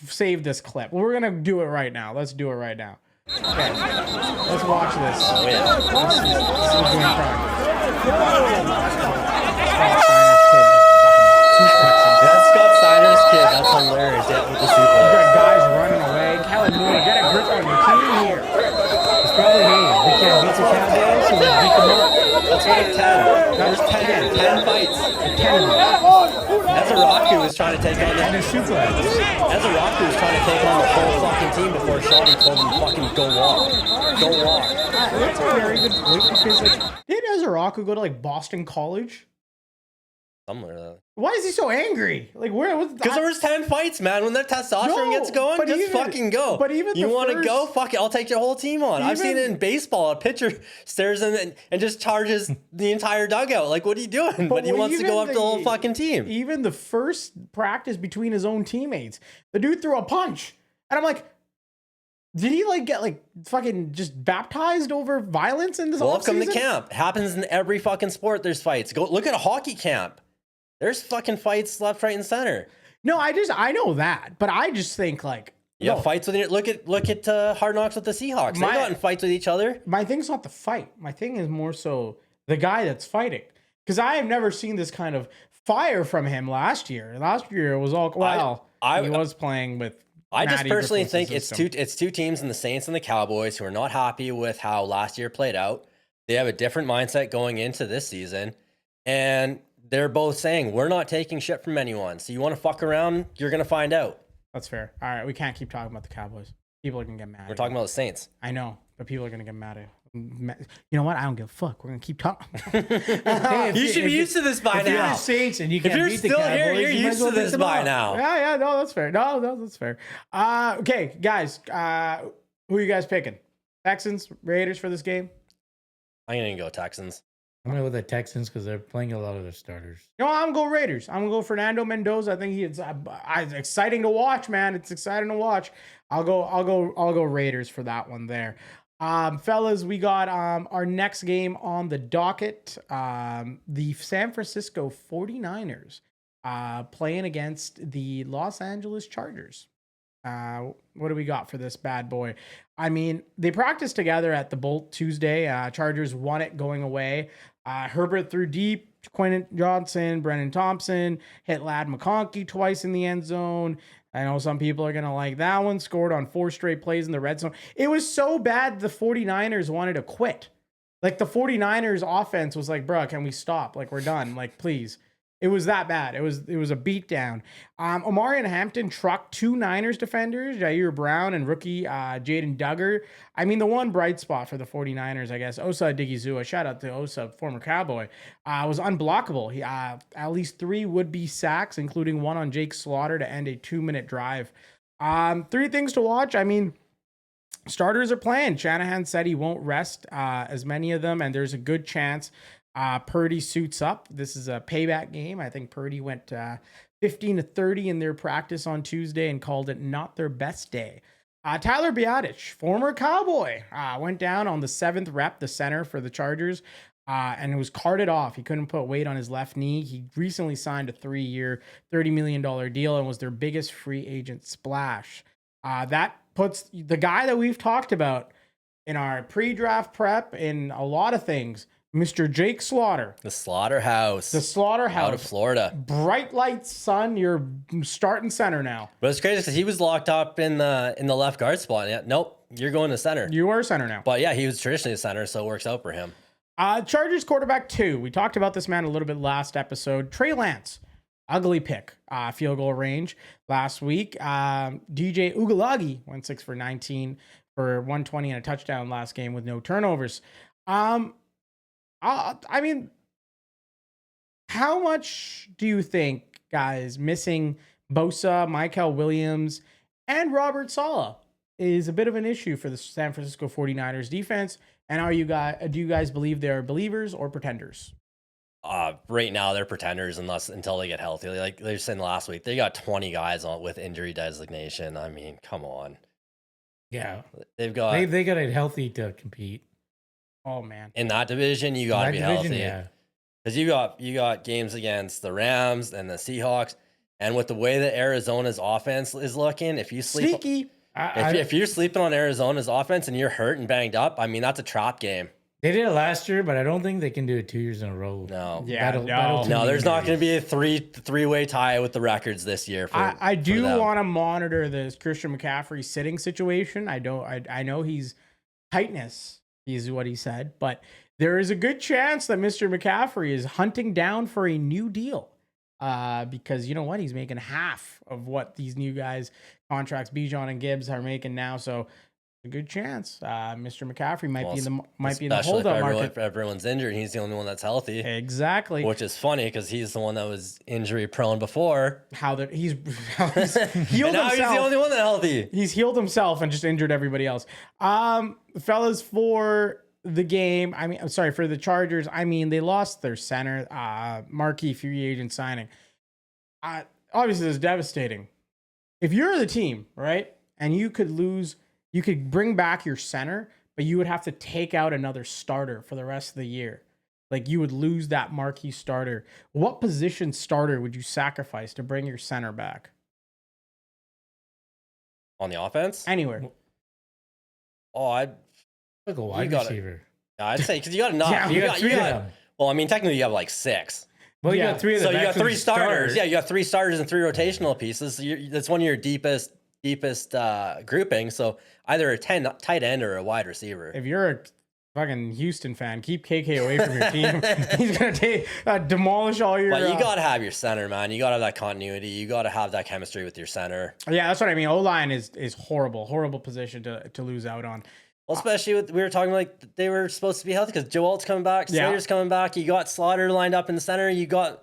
save this clip. We're gonna do it right now. Let's do it right now. Okay, let's watch this. Oh, yeah. This is joint practice. That's Scott Steiner's kid. That's hilarious. Yeah, with the suplex. Guys running away. Kellen Moore, get a grip on your team here. It's probably, hey, we can't beat the Cowboys, so we beat them up. That's right, 10. There's 10 fights. 10. Ezeraku was trying to take on the suplex. Ezeraku was trying to take on the whole fucking team before Shelby told him fucking go walk. Go walk. That's a very good point because, like, did Ezeraku go to like Boston College? Somewhere though. Why is he so angry? Like, where was? Because there was 10 fights, man. When that testosterone gets going, just fucking go. But even you want to go, fuck it. I'll take your whole team on. I've seen it in baseball. A pitcher stares in and just charges the entire dugout. Like, what are you doing? But he wants to go up to the whole fucking team. Even the first practice between his own teammates, the dude threw a punch, and I'm like, did he like get like fucking just baptized over violence in this? Welcome to camp. It happens in every fucking sport. There's fights. Go look at a hockey camp. There's fucking fights left, right, and center. No, I know that, but I just think like fights with it. Look at Hard Knocks with the Seahawks. They got in fights with each other. My thing's not the fight. My thing is more so the guy that's fighting, because I have never seen this kind of fire from him last year. Last year it was all he was playing with. I just personally think it's two teams in the Saints and the Cowboys who are not happy with how last year played out. They have a different mindset going into this season, and they're both saying, we're not taking shit from anyone. So you want to fuck around, you're going to find out. That's fair. All right, we can't keep talking about the Cowboys. People are gonna get mad. We're talking about the Saints. I know, but people are gonna get mad at. You know what? I don't give a fuck. We're gonna keep talking. You should be used to this by If you're the now. Saints and you If can't you're beat the still Cowboys, here, you're you might as used well to beat this them by up. now. Yeah, no, that's fair. No, that's fair. Okay, guys, who are you guys picking? Texans, Raiders for this game? I'm gonna go Texans. I'm going to go with the Texans because they're playing a lot of their starters. No, I'm gonna go Raiders. I'm gonna go Fernando Mendoza. I think it's exciting to watch, man. It's exciting to watch. I'll go Raiders for that one there. Fellas, we got our next game on the docket. The San Francisco 49ers playing against the Los Angeles Chargers. What do we got for this bad boy? I mean, they practiced together at the Bolt Tuesday. Chargers won it going away. Herbert threw deep. Quentin Johnson, Brennan Thompson hit Ladd McConkey twice in the end zone. I know some people are going to like that one. Scored on 4 straight plays in the red zone. It was so bad the 49ers wanted to quit. Like the 49ers offense was like, bro, can we stop? Like, we're done. Like, please. It was that bad. It was a beatdown. Omarion Hampton trucked 2 Niners defenders, Jair Brown and rookie Jaden Duggar. I mean, the one bright spot for the 49ers, I guess, Osa Digizua, shout out to Osa, former Cowboy, was unblockable. He at least 3 would-be sacks, including one on Jake Slaughter to end a 2-minute drive. 3 things to watch. I mean, starters are playing. Shanahan said he won't rest as many of them, and there's a good chance Purdy suits up. This is a payback game. I think Purdy went 15-30 in their practice on Tuesday and called it not their best day. Tyler Biadasz, former Cowboy, went down on the 7th rep, the center for the Chargers, and it was carted off. He couldn't put weight on his left knee. He recently signed a 3-year, $30 million deal and was their biggest free agent splash. That puts the guy that we've talked about in our pre-draft prep in a lot of things, Mr. Jake Slaughter. The Slaughterhouse. The Slaughterhouse. Out of Florida. Bright lights, son. You're starting center now. But it's crazy because he was locked up in the left guard spot. Yeah, nope, you're going to center. You are center now. But yeah, he was traditionally a center, so it works out for him. Chargers quarterback 2. We talked about this man a little bit last episode. Trey Lance. Ugly pick. Field goal range last week. DJ Ugalagi went 6 for 19 for 120 and a touchdown last game with no turnovers. I mean, how much do you think, guys, missing Bosa, Michael Williams, and Robert Saleh is a bit of an issue for the San Francisco 49ers defense? And do you guys believe they're believers or pretenders? Right now they're pretenders until they get healthy. Like they were saying last week, they got 20 guys with injury designation. I mean, come on. Yeah. They've got They got it healthy to compete. Oh man. in that division, you gotta be healthy. Yeah. Because you got games against the Rams and the Seahawks. And with the way that Arizona's offense is looking, if you sleep Sneaky. if you're sleeping on Arizona's offense and you're hurt and banged up, I mean that's a trap game. They did it last year, but I don't think they can do it 2 years in a row. No. Yeah, That'll No, there's not going to be a three-way tie with the records this year. I do them. want to monitor this Christian McCaffrey sitting situation. I know he's tightness is what he said, but there is a good chance that Mr. McCaffrey is hunting down for a new deal. Because you know what? He's making half of what these new guys contracts, Bijan and Gibbs, are making now. So a good chance. Mr. McCaffrey might be in the holdout market. If everyone's injured, he's the only one that's healthy. Exactly. Which is funny because he's the one that was injury prone before. He's healed And now himself. he's the only one that's healthy. He's healed himself and just injured everybody else. Fellas, for the game, for the Chargers, they lost their center, marquee free agent signing. Obviously, it's devastating. If you're the team, right, and you could bring back your center, but you would have to take out another starter for the rest of the year. Like, you would lose that marquee starter. What position starter would you sacrifice to bring your center back? On the offense? Anywhere. Oh, Like a wide receiver. I'd say because you got enough. Yeah, You got 3 of them. Well, technically you have like 6. Well, you Yeah. got 3 of So them. you got 3 starters. Starters. Yeah, you got 3 starters and 3 rotational pieces. That's one of your deepest grouping. So either a tight end or a wide receiver. If you're fucking Houston fan. Keep KK away from your team. He's gonna demolish all your. But you gotta have your center, man. You gotta have that continuity. You gotta have that chemistry with your center. Yeah, that's what I mean. O-line is horrible position to lose out on. Well, especially with, we were talking like they were supposed to be healthy because Joel's coming back, Slater's coming back. You got Slaughter lined up in the center. You got,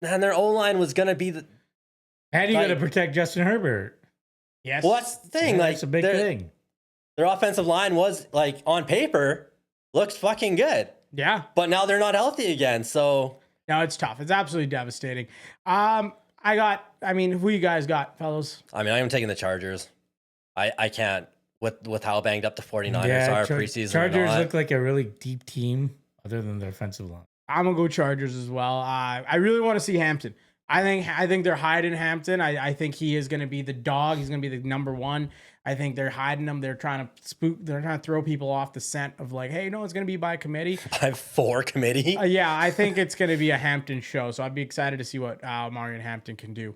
man, their O-line was gonna be the. And you got to protect Justin Herbert. Yes. Well, that's the thing. Yeah, like that's a big thing. Their offensive line was like on paper looks fucking good. Yeah. But now they're not healthy again. So no, it's tough. It's absolutely devastating. Who you guys got, fellas? I mean, I am taking the Chargers. I can't with how banged up the 49ers are preseason. Chargers look like a really deep team other than their offensive line. I'm gonna go Chargers as well. I really want to see Hampton. I think they're hiding Hampton. I think he is going to be the dog. He's going to be the number one. I think they're hiding him. They're trying to spook. They're trying to throw people off the scent of like, hey, no, it's going to be by committee. By 4 committee. Yeah, I think it's going to be a Hampton show. So I'd be excited to see what Marion Hampton can do.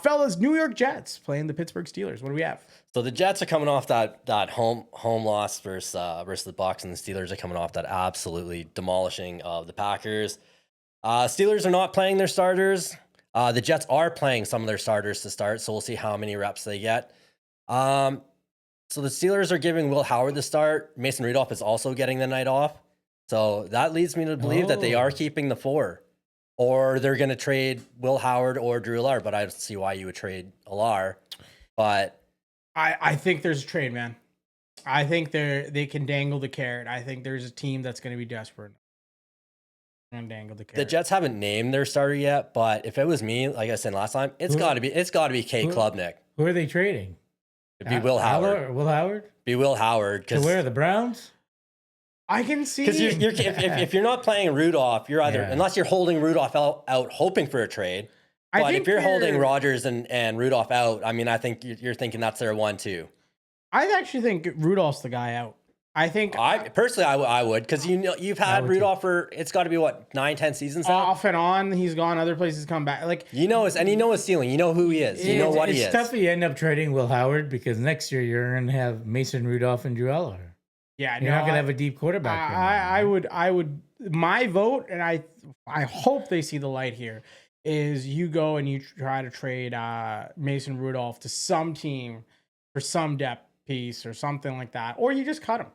Fellas, New York Jets playing the Pittsburgh Steelers. What do we have? So the Jets are coming off that home loss versus the Bucs, and the Steelers are coming off that absolutely demolishing of the Packers. Steelers are not playing their starters. The Jets are playing some of their starters to start, so we'll see how many reps they get. So the Steelers are giving Will Howard the start. Mason Rudolph is also getting the night off. So that leads me to believe that they are keeping the 4. Or they're going to trade Will Howard or Drew Allar, but I don't see why you would trade Allar. But I think there's a trade, man. I think they can dangle the carrot. I think there's a team that's going to be desperate. And dangle the carrot. The Jets haven't named their starter yet, but if it was me, like I said last time, it's got to be Kate Klubnik. Who are they trading? It'd be Will Howard. Will Howard? Be Will Howard. To where? The Browns? I can see because if you're not playing Rudolph, you're either unless you're holding Rudolph out hoping for a trade. But if you're holding Rodgers and Rudolph out, I mean, I think you're thinking that's their 1-2. I actually think Rudolph's the guy out. I think I would because you've had Rudolph for it's got to be what 9-10 seasons now. Off and on, he's gone other places, come back. Like you know his ceiling. You know who he is. You know what he is. It's tough if you end up trading Will Howard because next year you're going to have Mason Rudolph and Drew Allar. Yeah, you're not going to have a deep quarterback. I would. My vote, and I hope they see the light here. Is you go and you try to trade Mason Rudolph to some team for some depth piece or something like that, or you just cut him.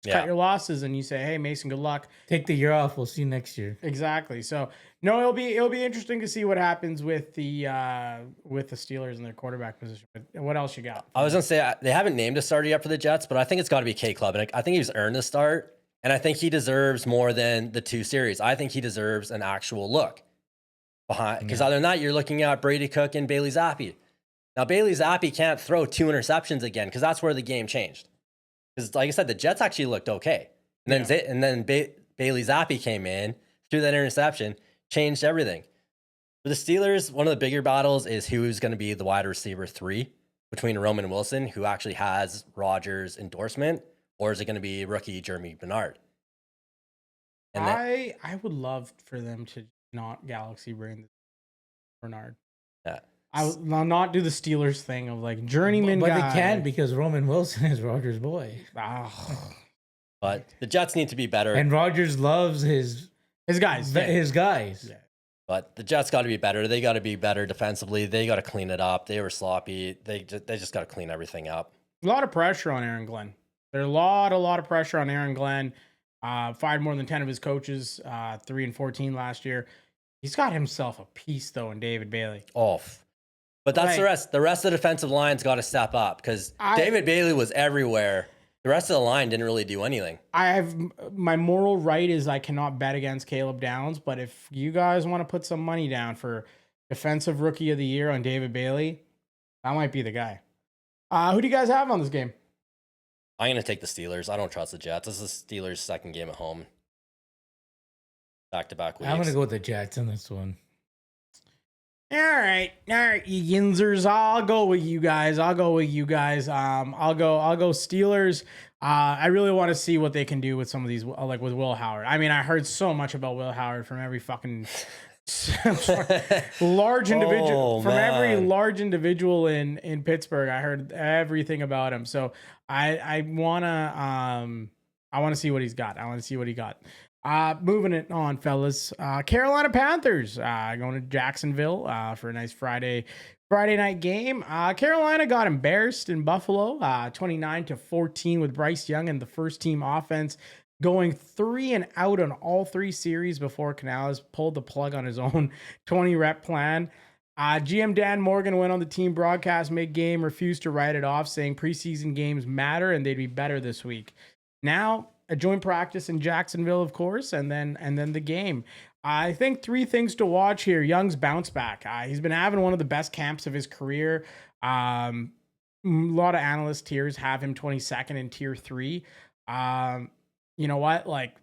Cut your losses and you say, "Hey, Mason, good luck. Take the year off. We'll see you next year." Exactly. So no, it'll be interesting to see what happens with the Steelers and their quarterback position. But what else you got? I was gonna say they haven't named a starter yet for the Jets, but I think it's got to be Kate Klubnik. I think he's earned the start, and I think he deserves more than the 2 series. I think he deserves an actual look behind because other than that, you're looking at Brady Cook and Bailey Zappi. Now Bailey Zappi can't throw 2 interceptions again because that's where the game changed. Because, like I said, the Jets actually looked okay. And then Bailey Zappi came in, threw that interception, changed everything. For the Steelers, one of the bigger battles is who's going to be the wide receiver 3 between Roman Wilson, who actually has Rodgers' endorsement, or is it going to be rookie Jeremy Bernard? And I would love for them to not Galaxy bring Bernard. Yeah. I'll not do the Steelers thing of like journeyman but guy. they can because Roman Wilson is Rodgers' boy. But the Jets need to be better. And Rodgers loves his guys. His guys. Yeah. But the Jets got to be better. They got to be better defensively. They got to clean it up. They were sloppy. They just got to clean everything up. A lot of pressure on Aaron Glenn. There's a lot of pressure on Aaron Glenn. Fired more than 10 of his coaches, 3-14 last year. He's got himself a piece though in David Bailey. But that's the rest. The rest of the defensive line's got to step up because David Bailey was everywhere. The rest of the line didn't really do anything. I have my moral right is I cannot bet against Caleb Downs, but if you guys want to put some money down for defensive rookie of the year on David Bailey, that might be the guy. Who do you guys have on this game? I'm going to take the Steelers. I don't trust the Jets. This is the Steelers' second game at home. Back-to-back weeks. I'm going to go with the Jets on this one. All right, you Yinzers. I'll go with you guys. I'll go Steelers. I really want to see what they can do with some of these, like with Will Howard. I mean, I heard so much about Will Howard from every fucking large individual every large individual in Pittsburgh. I heard everything about him. So I wanna I want to see what he's got. Moving it on, fellas. Carolina Panthers going to Jacksonville for a nice Friday night game. Carolina got embarrassed in Buffalo, 29-14 with Bryce Young and the first team offense going 3 and out on all 3 series before Canales pulled the plug on his own 20-rep plan. GM Dan Morgan went on the team broadcast mid-game, refused to write it off, saying preseason games matter and they'd be better this week. Now, a joint practice in Jacksonville, of course, and then the game. I think 3 things to watch here. Young's bounce back. He's been having one of the best camps of his career. A lot of analyst tiers have him 22nd in tier 3. You know what? Like,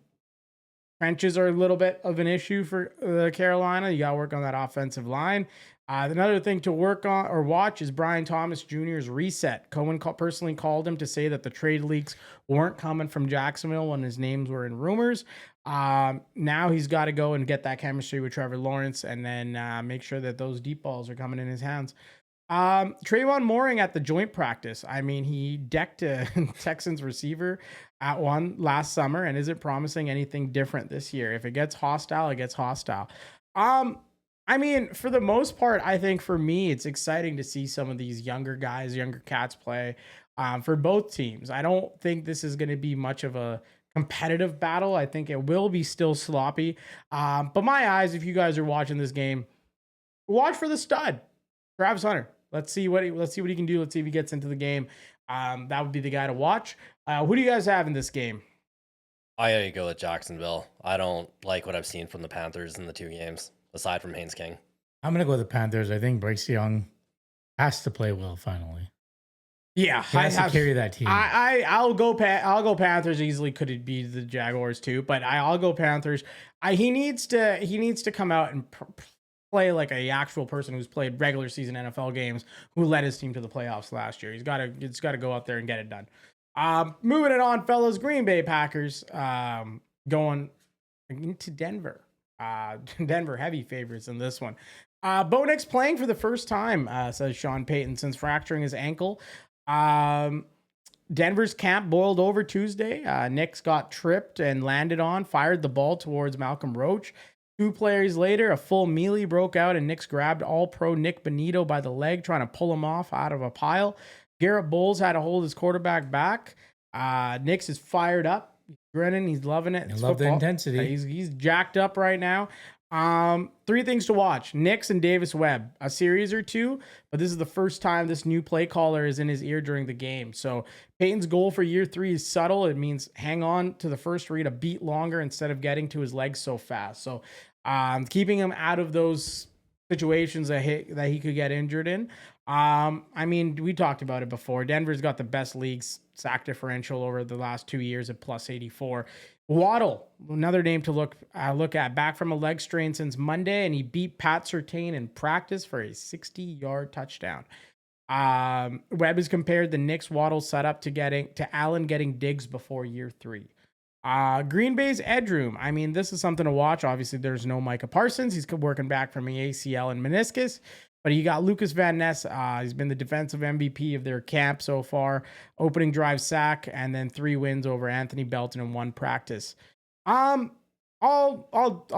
trenches are a little bit of an issue for Carolina. You got to work on that offensive line. Another thing to work on or watch is Brian Thomas Jr.'s reset. Cohen personally called him to say that the trade leaks weren't coming from Jacksonville when his names were in rumors. Now he's got to go and get that chemistry with Trevor Lawrence and then make sure that those deep balls are coming in his hands. Trayvon Mooring at the joint practice. I mean, he decked a Texans receiver at one last summer and isn't promising anything different this year. If it gets hostile, it gets hostile. I mean, for the most part, I think for me, it's exciting to see some of these younger guys, younger cats play for both teams. I don't think this is going to be much of a competitive battle. I think it will be still sloppy. But my eyes, if you guys are watching this game, watch for the stud, Travis Hunter. Let's see what he can do. Let's see if he gets into the game. That would be the guy to watch. Who do you guys have in this game? I gotta go with Jacksonville. I don't like what I've seen from the Panthers in the 2 games, aside from Haynes King. I'm going to go with the Panthers. I think Bryce Young has to play well finally. Yeah, he has to carry that team. I'll go Panthers easily. Could it be the Jaguars too? But I'll go Panthers. He needs to come out and play like a actual person who's played regular season NFL games, who led his team to the playoffs last year. He's got to go out there and get it done. Moving it on, fellas. Green Bay Packers going into Denver. Denver heavy favorites in this one. Bo Nix playing for the first time, says Sean Payton, since fracturing his ankle. Denver's camp boiled over Tuesday. Nix got tripped and landed on, fired the ball towards Malcolm Roach. 2 plays later, a full melee broke out and Nix grabbed all-pro Nick Bonito by the leg, trying to pull him off out of a pile. Garrett Bowles had to hold his quarterback back. Nix is fired up. He's grinning. He's loving it. I love the intensity. He's jacked up right now. 3 things to watch. Nix and Davis Webb, a series or 2, but this is the first time this new play caller is in his ear during the game. So Peyton's goal for year 3 is subtle. It means hang on to the first read a beat longer instead of getting to his legs so fast. So keeping him out of those situations that he could get injured in. I mean, we talked about it before. Denver's got the best league sack differential over the last 2 years at plus 84. Waddle, another name to look at, back from a leg strain since Monday, and he beat Pat Surtain in practice for a 60-yard touchdown. Webb has compared the Knicks Waddle setup to Allen getting Diggs before year 3. Green Bay's edge room. I mean, this is something to watch. Obviously, there's no Micah Parsons. He's working back from an ACL and meniscus. But you got Lucas Van Ness. He's been the defensive MVP of their camp so far. Opening drive sack, and then 3 wins over Anthony Belton in 1 practice. I'll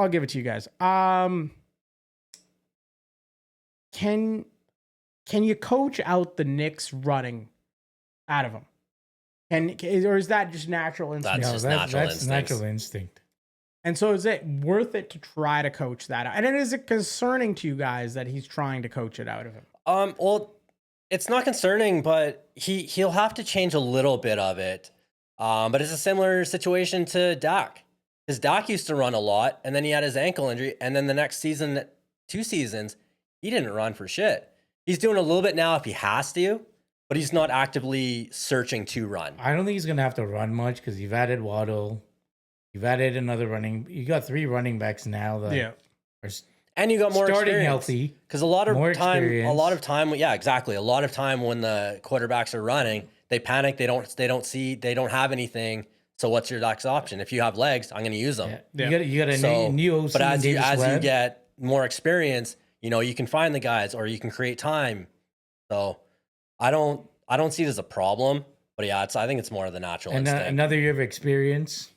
give it to you guys. Can you coach out the Knicks running out of them? Or is that just natural instinct? That's just natural instinct. And so is it worth it to try to coach that out? And is it concerning to you guys that he's trying to coach it out of him? Well, it's not concerning, but he'll have to change a little bit of it. But it's a similar situation to Dak. Because Dak used to run a lot, and then he had his ankle injury, and then the next season, 2 seasons, he didn't run for shit. He's doing a little bit now if he has to, but he's not actively searching to run. I don't think he's going to have to run much because you've added Waddle. You've added another running. You got 3 running backs now that are and you got more starting experience. Healthy. Because a lot of time, yeah, exactly. A lot of time when the quarterbacks are running, they panic. They don't have anything. So what's your next option? If you have legs, I'm going to use them. Yeah. You got a new OC. But as you get more experience, you can find the guys or you can create time. So I don't see it as a problem. But yeah, I think it's more of the natural And instinct. another year of experience.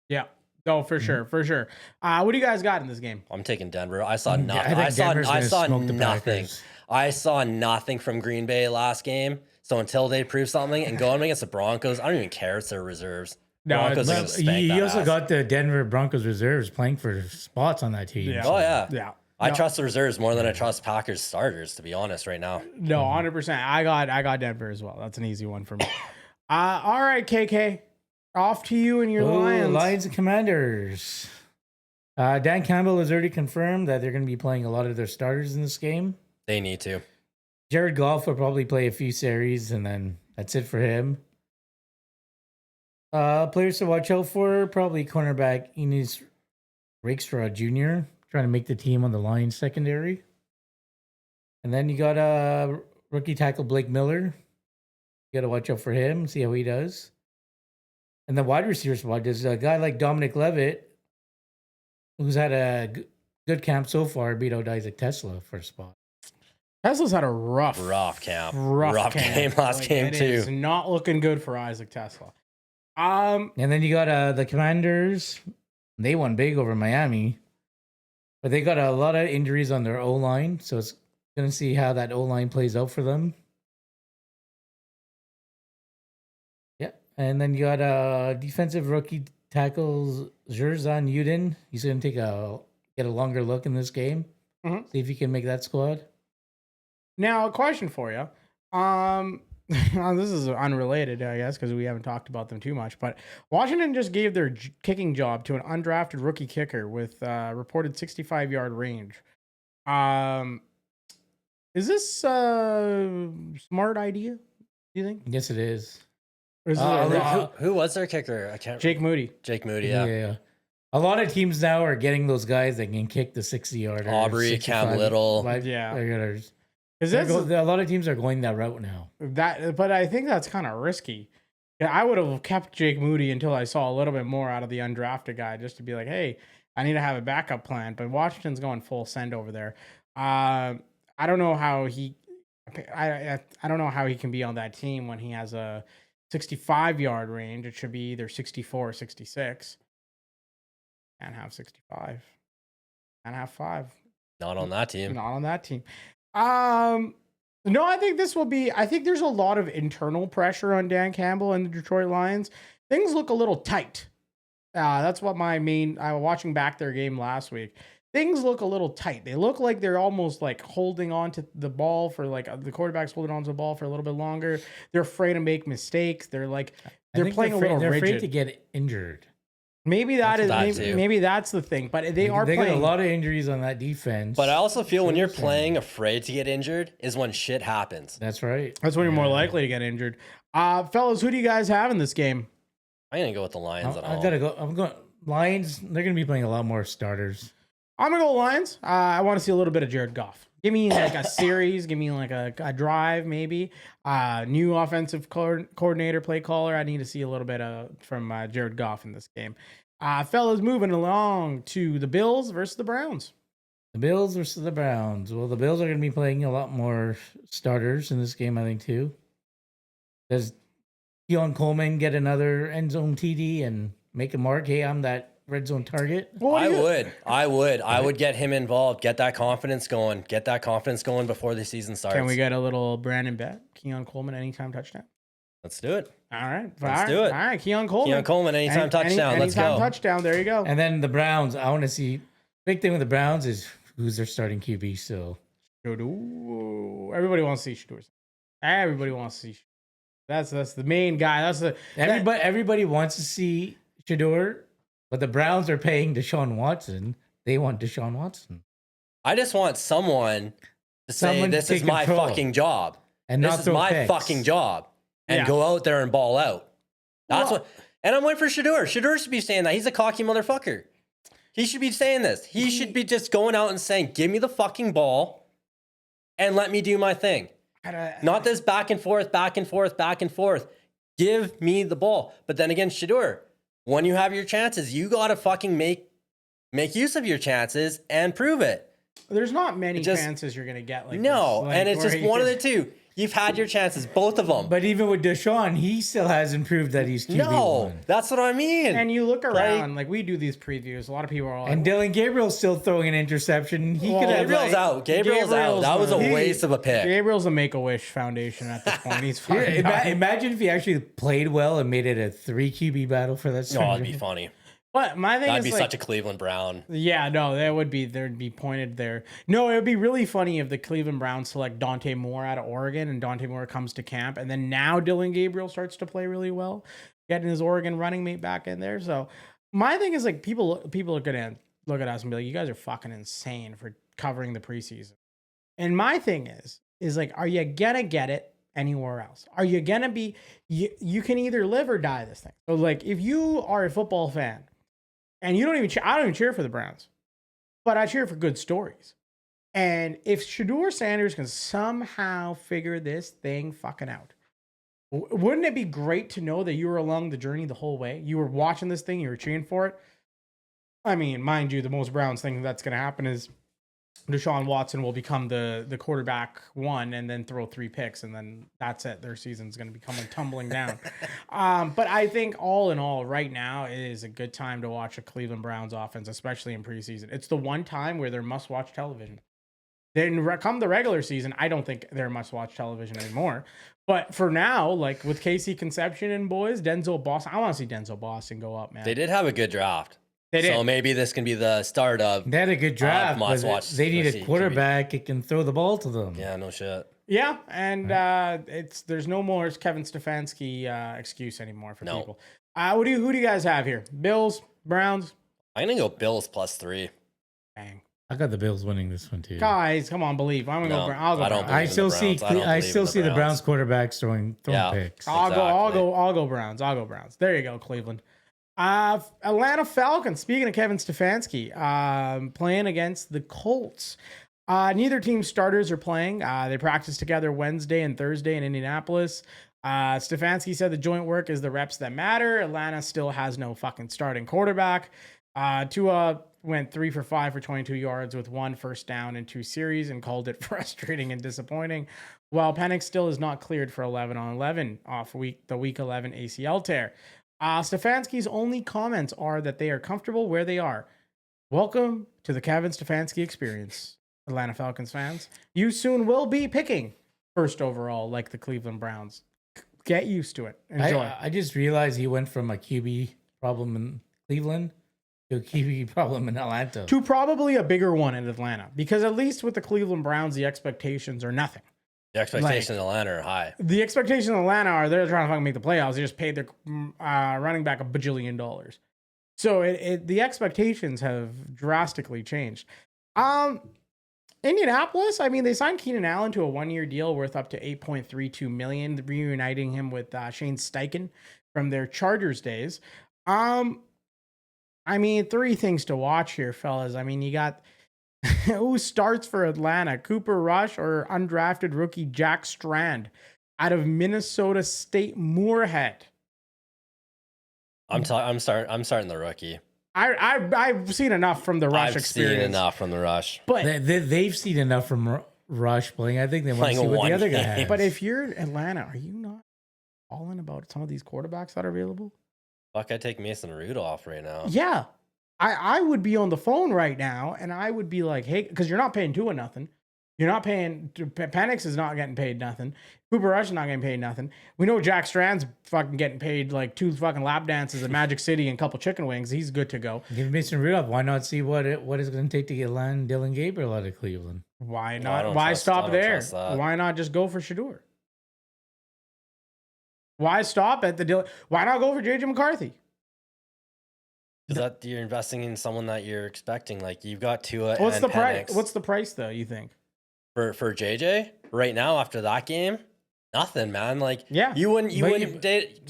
Yeah. Oh, for sure, for sure. What do you guys got in this game? I'm taking Denver. I saw I nothing. think I saw Denver's gonna smoke the nothing. Packers. I saw nothing from Green Bay last game. So until they prove something and going against the Broncos, I don't even care. It's their reserves. No, Broncos are it's- going to spank You that also ass. got the Denver Broncos reserves playing for spots on that team. Yeah. so- Oh yeah. Yeah. I No. trust the reserves more than I trust Packers starters, to be honest, right now. No, 100%. I got Denver as well. That's an easy one for me. All right, KK. Off to you and your Ooh, Lions. Lions and Commanders. Dan Campbell has already confirmed that they're going to be playing a lot of their starters in this game. They need to. Jared Goff will probably play a few series, and then that's it for him. Players to watch out for, probably cornerback Enes Rakestraw Jr., trying to make the team on the Lions secondary. And then you got rookie tackle Blake Miller. You got to watch out for him, see how he does. And the wide receiver spot, there's a guy like Dominic Levitt, who's had a good camp so far, beat out Isaac Tesla for a spot. Tesla's had a rough camp. Rough game last game, it too. is not looking good for Isaac Tesla. And then you got the Commanders. They won big over Miami, but they got a lot of injuries on their O-line, so it's going to see how that O-line plays out for them. Yeah, and then you got defensive rookie tackles Zerzan Uden. He's going to get a longer look in this game. Mhm. See if he can make that squad. Now, a question for you. This is unrelated, I guess, because we haven't talked about them too much. But Washington just gave their kicking job to an undrafted rookie kicker with reported 65-yard range. Is this a smart idea? Do you think? Yes, it is. Or is it Who was their kicker? I can't. Jake Moody. Jake Moody. Yeah. Yeah. A lot of teams now are getting those guys that can kick the 60-yarder. Aubrey, Cam Little. Yeah. Yarders. Because A lot of teams are going that route now. but I think that's kind of risky. Yeah, I would have kept Jake Moody until I saw a little bit more out of the undrafted guy, just to be like, hey, I need to have a backup plan. But Washington's going full send over there. I don't know how I don't know how he can be on that team when he has a 65-yard range. It should be either 64 or 66. Can't have 65. Can't have 5. Not on that team. Not on that team. No, I think there's a lot of internal pressure on Dan Campbell and the Detroit Lions. Things look a little tight. That's what I was watching back their game last week. Things look a little tight. They look like they're almost like holding on to the ball for the quarterback's holding on to the ball for a little bit longer. They're afraid to make mistakes. They're playing a little They're rigid. afraid to get injured. Maybe maybe that's the thing. But they are got playing a lot of injuries on that defense. But I also feel when you're Seriously. playing afraid to get injured is when shit happens. That's right. That's when you're more likely to get injured. Fellas, who do you guys have in this game? I'm going to go with the Lions at all. I gotta go. I'm going Lions. They're gonna be playing a lot more starters. I'm gonna go Lions. I want to see a little bit of Jared Goff. Give me like a series. Give me like a drive, maybe. New offensive coordinator, play caller. I need to see a little bit from Jared Goff in this game. Fellas, moving along to the Bills versus the Browns. The Bills versus the Browns. Well, the Bills are going to be playing a lot more starters in this game, I think, too. Does Keon Coleman get another end zone TD and make a mark? Hey, I'm that red zone target. I would get him involved. Get that confidence going. Get that confidence going before the season starts. Can we get a little Brandon bet? Keon Coleman anytime touchdown. Let's do it. All right, Let's do it. All right, Keon Coleman. Keon Coleman, anytime touchdown. Let's anytime go. touchdown. There you go. And then the Browns, I want to see. Big thing with the Browns is who's their starting QB. So Everybody wants to see Shador. Everybody wants to see. That's the main guy. everybody wants to see Shador, but the Browns are paying Deshaun Watson. They want Deshaun Watson. I just want someone to say, Someone this to is take my control. fucking job. And This not is throw my picks. fucking job. And go out there and ball out. That's what. And I'm waiting for Shador. Shador should be saying that. He's a cocky motherfucker. He should be saying this. He should be just going out and saying, give me the fucking ball and let me do my thing. Not this back and forth, back and forth, back and forth. Give me the ball. But then again, Shador, when you have your chances, you got to fucking make use of your chances and prove it. There's not many chances you're gonna get like no, this. and it's just one of the two. You've had your chances, both of them. But even with Deshaun, he still hasn't proved that he's QB1. No, that's what I mean. And you look around, like we do these previews. A lot of people are like, And Dylan Gabriel's still throwing an interception. He Well, could have Gabriel's out. Gabriel's out. That was a waste of a pick. Gabriel's a Make-A-Wish Foundation at this point. He's Yeah, fucking done. imagine if he actually played well and made it a 3 QB battle for that. Oh, that'd be funny. But my thing That'd is be like, such a Cleveland Brown. yeah, no, there'd be pointed there. No, it would be really funny if the Cleveland Browns select Dante Moore out of Oregon and Dante Moore comes to camp and then now Dylan Gabriel starts to play really well, getting his Oregon running mate back in there. So my thing is like people are gonna look at us and be like, you guys are fucking insane for covering the preseason. And my thing is like, are you gonna get it anywhere else? Are you gonna be you can either live or die this thing. So like if you are a football fan and you don't even I don't even cheer for the Browns, but I cheer for good stories. And if Shedeur Sanders can somehow figure this thing fucking out, wouldn't it be great to know that you were along the journey the whole way? You were watching this thing, you were cheering for it. I mean, mind you, the most Browns thing that's going to happen is Deshaun Watson will become the quarterback one and then throw 3 picks, and then that's it. Their season's going to be coming tumbling down. But I think all in all, right now, it is a good time to watch a Cleveland Browns offense, especially in preseason. It's the one time where they're must-watch television. Then come the regular season, I don't think they're must-watch television anymore. But for now, like with Casey Conception and boys, Denzel Boston, I want to see Denzel Boston go up, man. They did have a good draft. They did. So maybe this can be the start of. They had a good draft, but must-watch they need a QB. quarterback that can throw the ball to them. Yeah, no shit. Yeah, and there's no more Kevin Stefanski excuse anymore for No. people. Who do you guys have here? Bills, Browns? I'm gonna go Bills +3. Bang. I got the Bills winning this one too. Guys, come on, believe. I'm gonna No, go. I'll go. I don't Browns. I believe in still the see Browns. I don't I believe still in the see the Browns. Browns quarterbacks throwing Yeah. picks. I'll Exactly. go Browns. I'll go Browns. There you go, Cleveland. Atlanta Falcons. Speaking of Kevin Stefanski, playing against the Colts. Neither team's starters are playing. They practiced together Wednesday and Thursday in Indianapolis. Stefanski said the joint work is the reps that matter. Atlanta still has no fucking starting quarterback. Tua went 3 for 5 for 22 yards with 1 first down in 2 series and called it frustrating and disappointing. While Penix still is not cleared for 11-on-11 off the week 11 ACL tear. Stefanski's only comments are that they are comfortable where they are. Welcome to the Kevin Stefanski experience, Atlanta Falcons fans. You soon will be picking first overall like the Cleveland Browns. Get used to it. Enjoy. I just realized he went from a QB problem in Cleveland to a QB problem in Atlanta. To probably a bigger one in Atlanta, because at least with the Cleveland Browns, the expectations are nothing. The expectations in Atlanta are high. The expectations in Atlanta are they're trying to fucking make the playoffs. They just paid their running back $1 bajillion. So the expectations have drastically changed. Indianapolis, I mean, they signed Keenan Allen to a 1-year deal worth up to $8.32 million, reuniting him with Shane Steichen from their Chargers days. I mean, 3 things to watch here, fellas. I mean, you got who starts for Atlanta, Cooper Rush or undrafted rookie Jack Strand out of Minnesota State Moorhead. I'm starting the rookie. I've seen enough from the Rush I've experience. seen enough from the Rush. But They've seen enough from Rush playing. I think they want Playing to see what one the other guy game. has. But if you're Atlanta, are you not all in about some of these quarterbacks that are available? Fuck, I'd take Mason Rudolph right now. Yeah. I would be on the phone right now and I would be like, hey, because you're not paying Tua nothing. You're not paying, Penix is not getting paid nothing. Cooper Rush is not getting paid nothing. We know Jack Strand's fucking getting paid like 2 fucking lap dances at Magic City and a couple chicken wings. He's good to go. Give Mason Rudolph. Why not see what it's going to take to get Dylan Gabriel out of Cleveland? Why No, I not? don't Why trust- stop I don't there? trust that. Why not just go for Shedeur? Why stop at the deal? Why not go for JJ McCarthy? Is that you're investing in someone that you're expecting? Like you've got Tua What's and the price? Penix. What's the price though? You think? for JJ right now after that game? Nothing, man. Like Yeah. you wouldn't But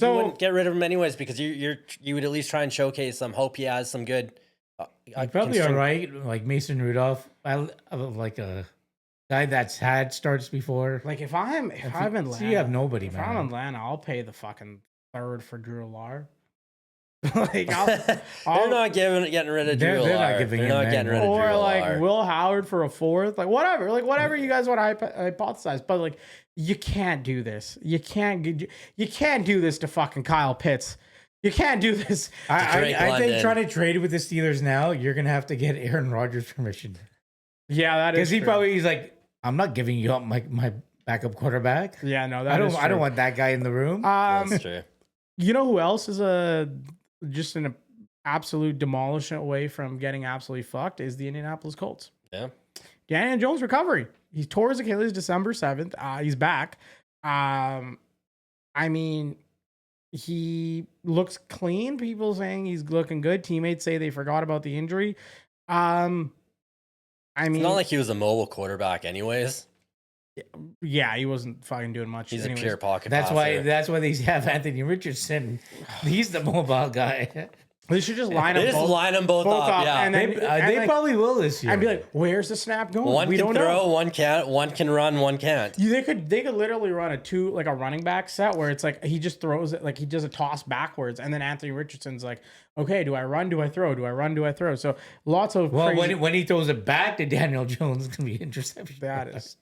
wouldn't get rid of him anyways because you would at least try and showcase some hope he has some good. You probably are right. Like Mason Rudolph, I like a guy that's had starts before. Like if I'm Atlanta, so you have nobody, if I'm man. Atlanta, I'll pay the fucking third for Drew Lar. Like, They're not getting rid of Drew. They're not giving They're him not that. getting rid of or Drew. like Will Howard for a fourth, like whatever you guys want to hypothesize, but like you can't do this. You can't do this to fucking Kyle Pitts. You can't do this. I Drake think London. trying to trade with the Steelers now, you're gonna have to get Aaron Rodgers permission Yeah, that is because true. he's like, I'm not giving you up my backup quarterback. Yeah, no, I don't want that guy in the room. That's true. You know who else is just an absolute demolition away from getting absolutely fucked is the Indianapolis Colts. Yeah. Daniel Jones recovery. He tore his Achilles December 7th. He's back. I mean, he looks clean. People saying he's looking good. Teammates say they forgot about the injury. I mean, It's not like he was a mobile quarterback, anyways. yeah, he wasn't fucking doing much. He's anyways. a pure pocket That's passer. why they have Anthony Richardson. He's the mobile guy. They should just line They up just line them both up. Yeah. and then They probably will this year. I'd be like, where's the snap going? One We can don't throw, know. one can't. One can run, one can't. They could literally run a running back set where it's like he just throws it, like he does a toss backwards, and then Anthony Richardson's like, okay, do I run? Do I throw? Do I run? Do I throw? So lots of crazy, when he throws it back to Daniel Jones, it's gonna be interception. that is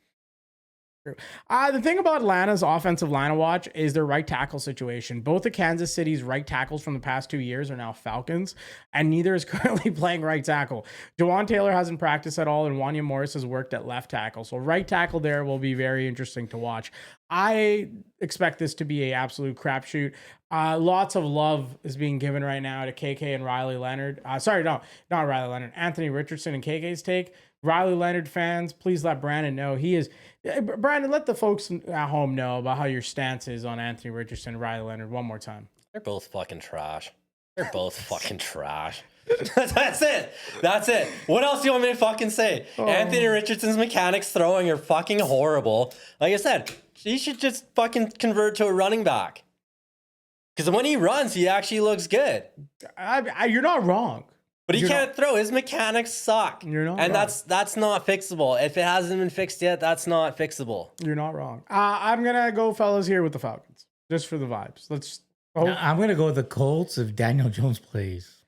true. The thing about Atlanta's offensive line to watch is their right tackle situation. Both of Kansas City's right tackles from the past 2 years are now Falcons, and neither is currently playing right tackle. Jawan Taylor hasn't practiced at all, and Wanya Morris has worked at left tackle. So right tackle there will be very interesting to watch. I expect this to be an absolute crapshoot. Lots of love is being given right now to KK and Riley Leonard. Sorry, no, not Riley Leonard. Anthony Richardson and KK's take. Riley Leonard fans, please let Brandon know. Brandon, let the folks at home know about how your stance is on Anthony Richardson and Riley Leonard one more time. They're both fucking trash. They're both fucking trash. That's it. That's it. What else do you want me to fucking say? Anthony Richardson's mechanics throwing are fucking horrible. Like I said, he should just fucking convert to a running back. Because when he runs, he actually looks good. You're not wrong. But he You're can't throw. His mechanics suck. You're not and wrong. that's not fixable. If it hasn't been fixed yet, that's not fixable. You're not wrong. I'm gonna go, fellas, here with the Falcons, just for the vibes. I'm gonna go with the Colts if Daniel Jones plays.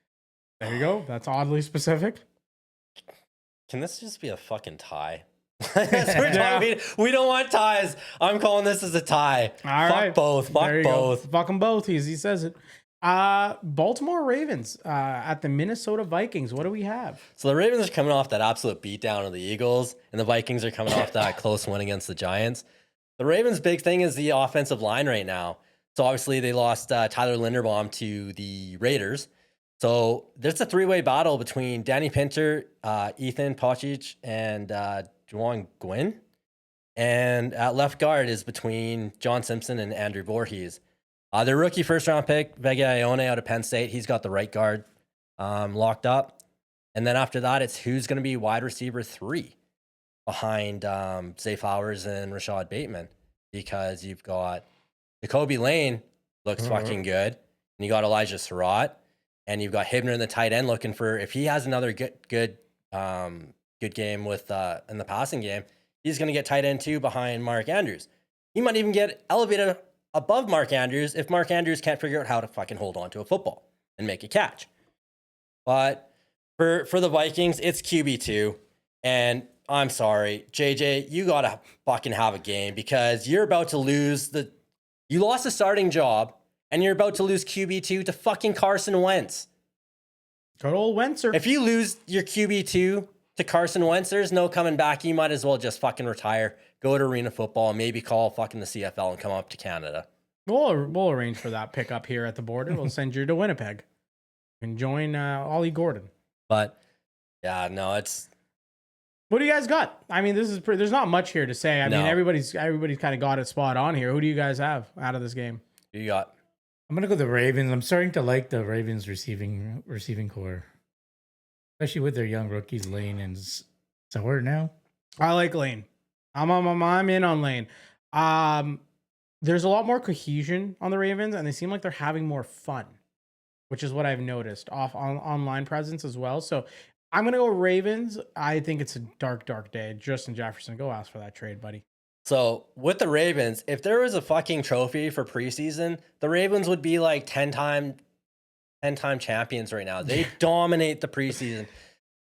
There you go. That's oddly specific. Can this just be a fucking tie? We don't want ties. I'm calling this as a tie. All Fuck right. both. There Fuck you go. both. Fuck them both. He says it. Baltimore Ravens at the Minnesota Vikings. What do we have? So the Ravens are coming off that absolute beatdown of the Eagles, and the Vikings are coming off that close win against the Giants. The Ravens' big thing is the offensive line right now. So obviously they lost Tyler Linderbaum to the Raiders. So there's a three-way battle between Danny Pinter, Ethan Pacic, and Juwan Gwynn. And at left guard is between John Simpson and Andrew Voorhees. Their rookie first-round pick, Vega Ione out of Penn State, he's got the right guard locked up. And then after that, it's who's going to be wide receiver 3 behind Zay Flowers and Rashad Bateman. Because you've got Jacoby Lane, looks fucking good. And you got Elijah Surratt. And you've got Hibner in the tight end looking for, if he has another good game with in the passing game, he's going to get tight end 2 behind Mark Andrews. He might even get elevated above Mark Andrews if Mark Andrews can't figure out how to fucking hold on to a football and make a catch. But for the Vikings, it's QB2. And I'm sorry, JJ, you got to fucking have a game because you're about to lose you lost a starting job and you're about to lose QB2 to fucking Carson Wentz. Good old Wentzer. If you lose your QB2 to Carson Wentz, there's no coming back. You might as well just fucking retire, go to arena football, maybe call fucking the CFL and come up to Canada. We'll arrange for that pickup here at the border. We'll send you to Winnipeg and join Ollie Gordon. But yeah, no, it's. What do you guys got? I mean, this is there's not much here to say. I mean, No. everybody's kind of got it spot on here. Who do you guys have out of this game? You got. I'm gonna go the Ravens. I'm starting to like the Ravens receiving core, especially with their young rookies Lane and Sauer now. I like Lane. I'm in on Lane. There's a lot more cohesion on the Ravens, and they seem like they're having more fun, which is what I've noticed online presence as well. So I'm gonna go Ravens. I think it's a dark day. Justin Jefferson, go ask for that trade, buddy. So with the Ravens, if there was a fucking trophy for preseason, the Ravens would be like 10-time 10-time champions right now. They dominate the preseason.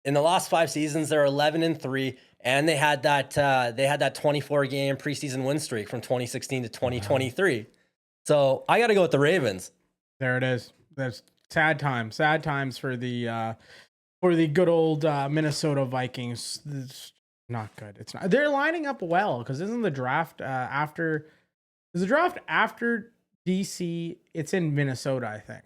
In the last 5 seasons, they're 11-3, and they had that 24-game preseason win streak from 2016 to 2023. So I got to go with the Ravens. There it is. That's sad times. Sad times for the good old Minnesota Vikings. It's not good. It's not. They're lining up well because isn't the draft after? Is the draft after DC? It's in Minnesota, I think.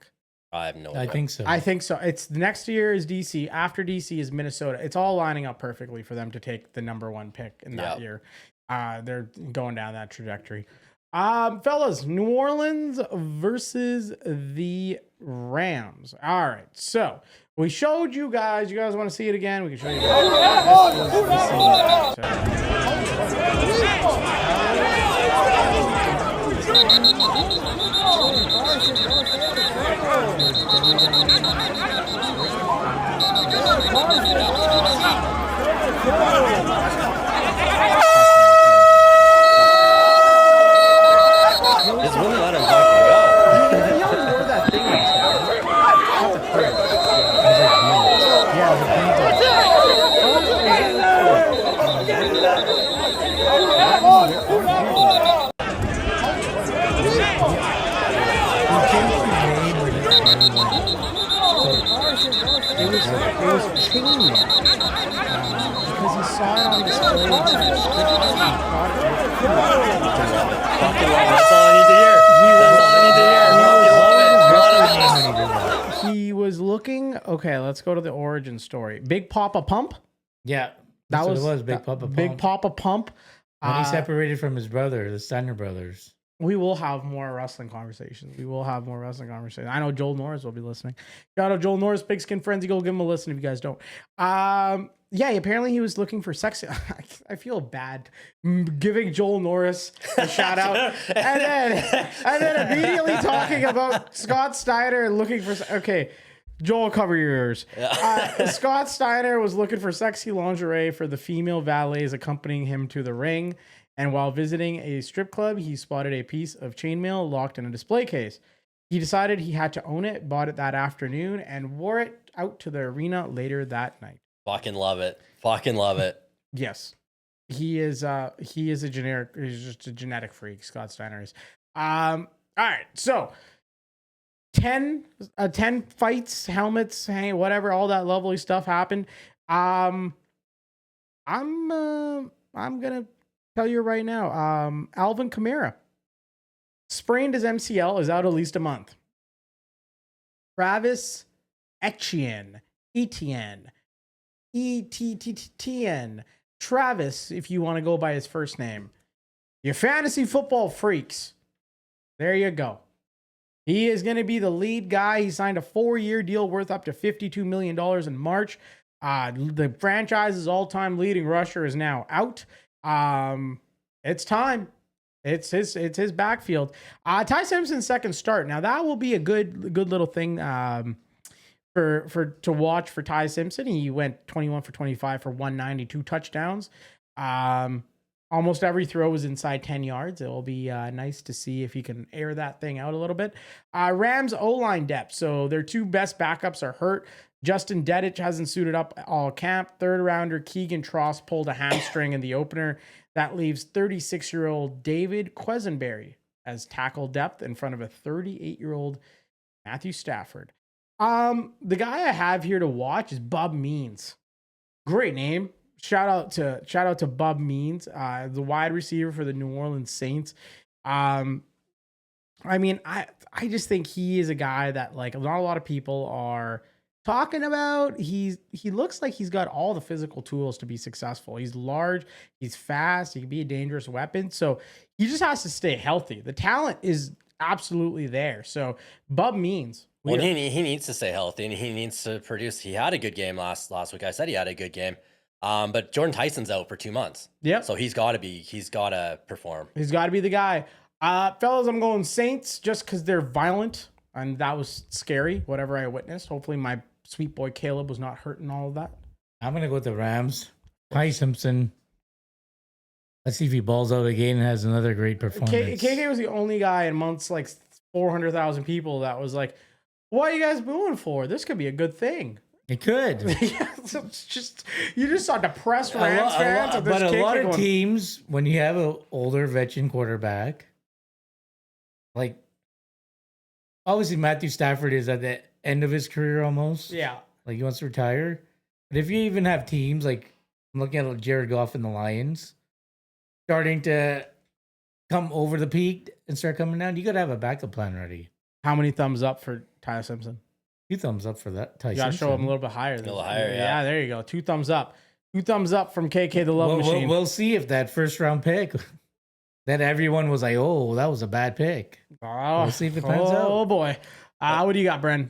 I have no idea. I think so. I think so. It's next year is DC. After DC is Minnesota. It's all lining up perfectly for them to take the number 1 pick in that year. They're going down that trajectory. Fellas, New Orleans versus the Rams. All right. So we showed you guys. You guys want to see it again? We can show you Just wouldn't let him fucking go. He only wore that thing on It was chainmail because he saw it on display. Fucking love it. That's all I need to hear. That's all I need to hear. Love it. He was looking. Okay, let's go to the origin story. Big Papa Pump. Yeah, That that's what was it was. Big Papa Pump. Big Papa Pump. When he separated from his brother, the Steiner brothers. We will have more wrestling conversations. I know Joel Norris will be listening. Shout out Joel Norris, Pigskin Frenzy. Go give him a listen if you guys don't. Yeah, apparently he was looking for sexy. I feel bad giving Joel Norris a shout out and then immediately talking about Scott Steiner looking for. Okay, Joel, cover your ears. Scott Steiner was looking for sexy lingerie for the female valets accompanying him to the ring. And while visiting a strip club, he spotted a piece of chainmail locked in a display case. He decided he had to own it, bought it that afternoon, and wore it out to the arena later that night. Fucking love it. Fucking love it. Yes. He's just a genetic freak, Scott Steiner is. All right. So 10 fights, helmets, whatever, all that lovely stuff happened. I'm gonna tell you right now, Alvin Kamara sprained his MCL, is out at least a month. Travis Etienne, Travis, if you want to go by his first name. Your fantasy football freaks. There you go. He is going to be the lead guy. He signed a 4-year deal worth up to $52 million in March. The franchise's all-time leading rusher is now out. It's time. It's his backfield. Ty Simpson's second start. Now that will be a good little thing to watch for Ty Simpson. He went 21 for 25 for 192 touchdowns. Almost every throw was inside 10 yards. It will be nice to see if he can air that thing out a little bit. Rams O-line depth. So their 2 best backups are hurt. Justin Dedich hasn't suited up all camp. 3rd rounder Keegan Tross pulled a hamstring in the opener. That leaves 36-year-old David Quesenberry as tackle depth in front of a 38-year-old Matthew Stafford. The guy I have here to watch is Bub Means. Great name. Shout out to Bub Means, the wide receiver for the New Orleans Saints. I mean, I just think he is a guy that like not a lot of people are talking about. He looks like he's got all the physical tools to be successful. He's large, he's fast, he can be a dangerous weapon. So he just has to stay healthy. The talent is absolutely there. So Bub Means. Well, he needs to stay healthy and he needs to produce. He had a good game last week. I said he had a good game. But Jordan Tyson's out for 2 months. Yeah. So he's got to perform. He's got to be the guy. Fellas, I'm going Saints just because they're violent. And that was scary, whatever I witnessed. Hopefully my sweet boy Caleb was not hurt in all of that. I'm going to go with the Rams. Ty Simpson. Let's see if he balls out again and has another great performance. KK was the only guy amongst like 400,000 people that was like, What are you guys booing for? This could be a good thing. It could. Yeah, it's just you just saw depressed Rams fans. But a lot of teams, when you have an older veteran quarterback, like obviously Matthew Stafford is at the end of his career almost. Yeah. Like he wants to retire. But if you even have teams like I'm looking at Jared Goff and the Lions starting to come over the peak and start coming down, you got to have a backup plan ready. How many thumbs up for Ty Simpson? 2 thumbs up for that. You got to show him a little bit higher. A little higher, yeah. Yeah, there you go. 2 thumbs up. 2 thumbs up from KK the Love Machine. We'll see if that first round pick that everyone was like, oh, that was a bad pick. Oh, We'll see if it pans out. Oh, boy. What do you got, Bren?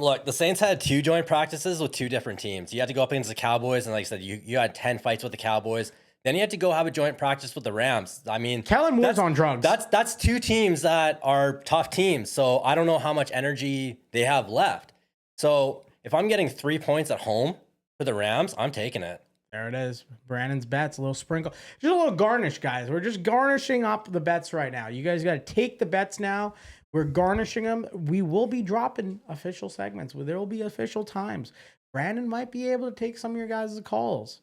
Look, the Saints had 2 joint practices with 2 different teams. You had to go up against the Cowboys, and like I said, you had 10 fights with the Cowboys. Then you had to go have a joint practice with the Rams. I mean, Kellen Moore's on drugs. That's 2 teams that are tough teams. So I don't know how much energy they have left. So if I'm getting 3 points at home for the Rams, I'm taking it. There it is. Brandon's bets, a little sprinkle. Just a little garnish, guys. We're just garnishing up the bets right now. You guys got to take the bets now. We're garnishing them. We will be dropping official segments. There will be official times. Brandon might be able to take some of your guys' calls.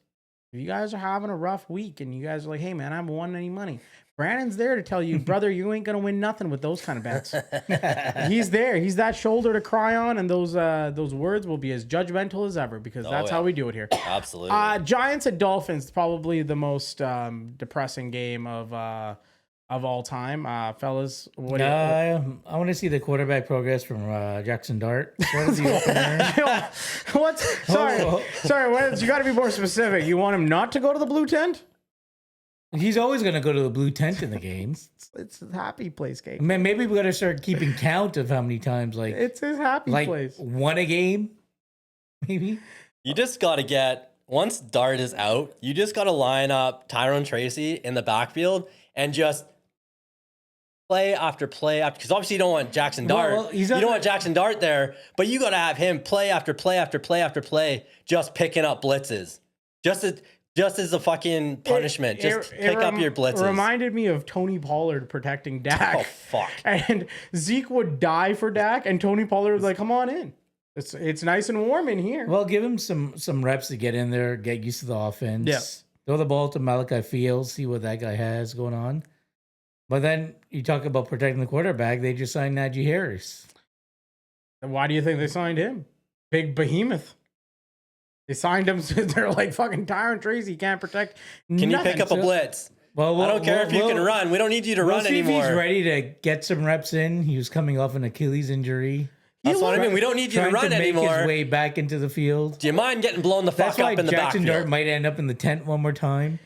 If you guys are having a rough week and you guys are like, hey, man, I haven't won any money. Brandon's there to tell you, brother, you ain't going to win nothing with those kind of bets. He's there. He's that shoulder to cry on, and those words will be as judgmental as ever because that's how we do it here. Absolutely. Giants at Dolphins, probably the most depressing game of all time. Fellas, what do you... I want to see the quarterback progress from Jackson Dart. What is the opener? What's sorry, you got to be more specific. You want him not to go to the blue tent? He's always going to go to the blue tent in the games. It's a happy place, Cake. Man, maybe we got to start keeping count of how many times, like it's his happy place. Won a game, maybe. You just got to get, once Dart is out, you just got to line up Tyrone Tracy in the backfield and just play after play after, because obviously you don't want Jackson Dart. You don't want Jackson Dart there, but you got to have him play after play after play after play, just picking up blitzes. Just as a fucking punishment. Pick up your blitzes. It reminded me of Tony Pollard protecting Dak. Oh, fuck. And Zeke would die for Dak, and Tony Pollard was like, come on in. It's nice and warm in here. Well, give him some reps to get in there, get used to the offense. Yeah. Throw the ball to Malachi Fields, see what that guy has going on. But then you talk about protecting the quarterback, they just signed Najee Harris. And why do you think they signed him? Big behemoth. They signed him, so they're like fucking Tyron Tracy can't protect. Can you pick up a blitz? Well, I don't care if you can run. We don't need you to run anymore. If he's ready to get some reps in. He was coming off an Achilles injury. That's what I mean. We don't need you to run anymore. Make his way back into the field. Do you mind getting blown the fuck up in the backfield? Jackson Dart might end up in the tent one more time.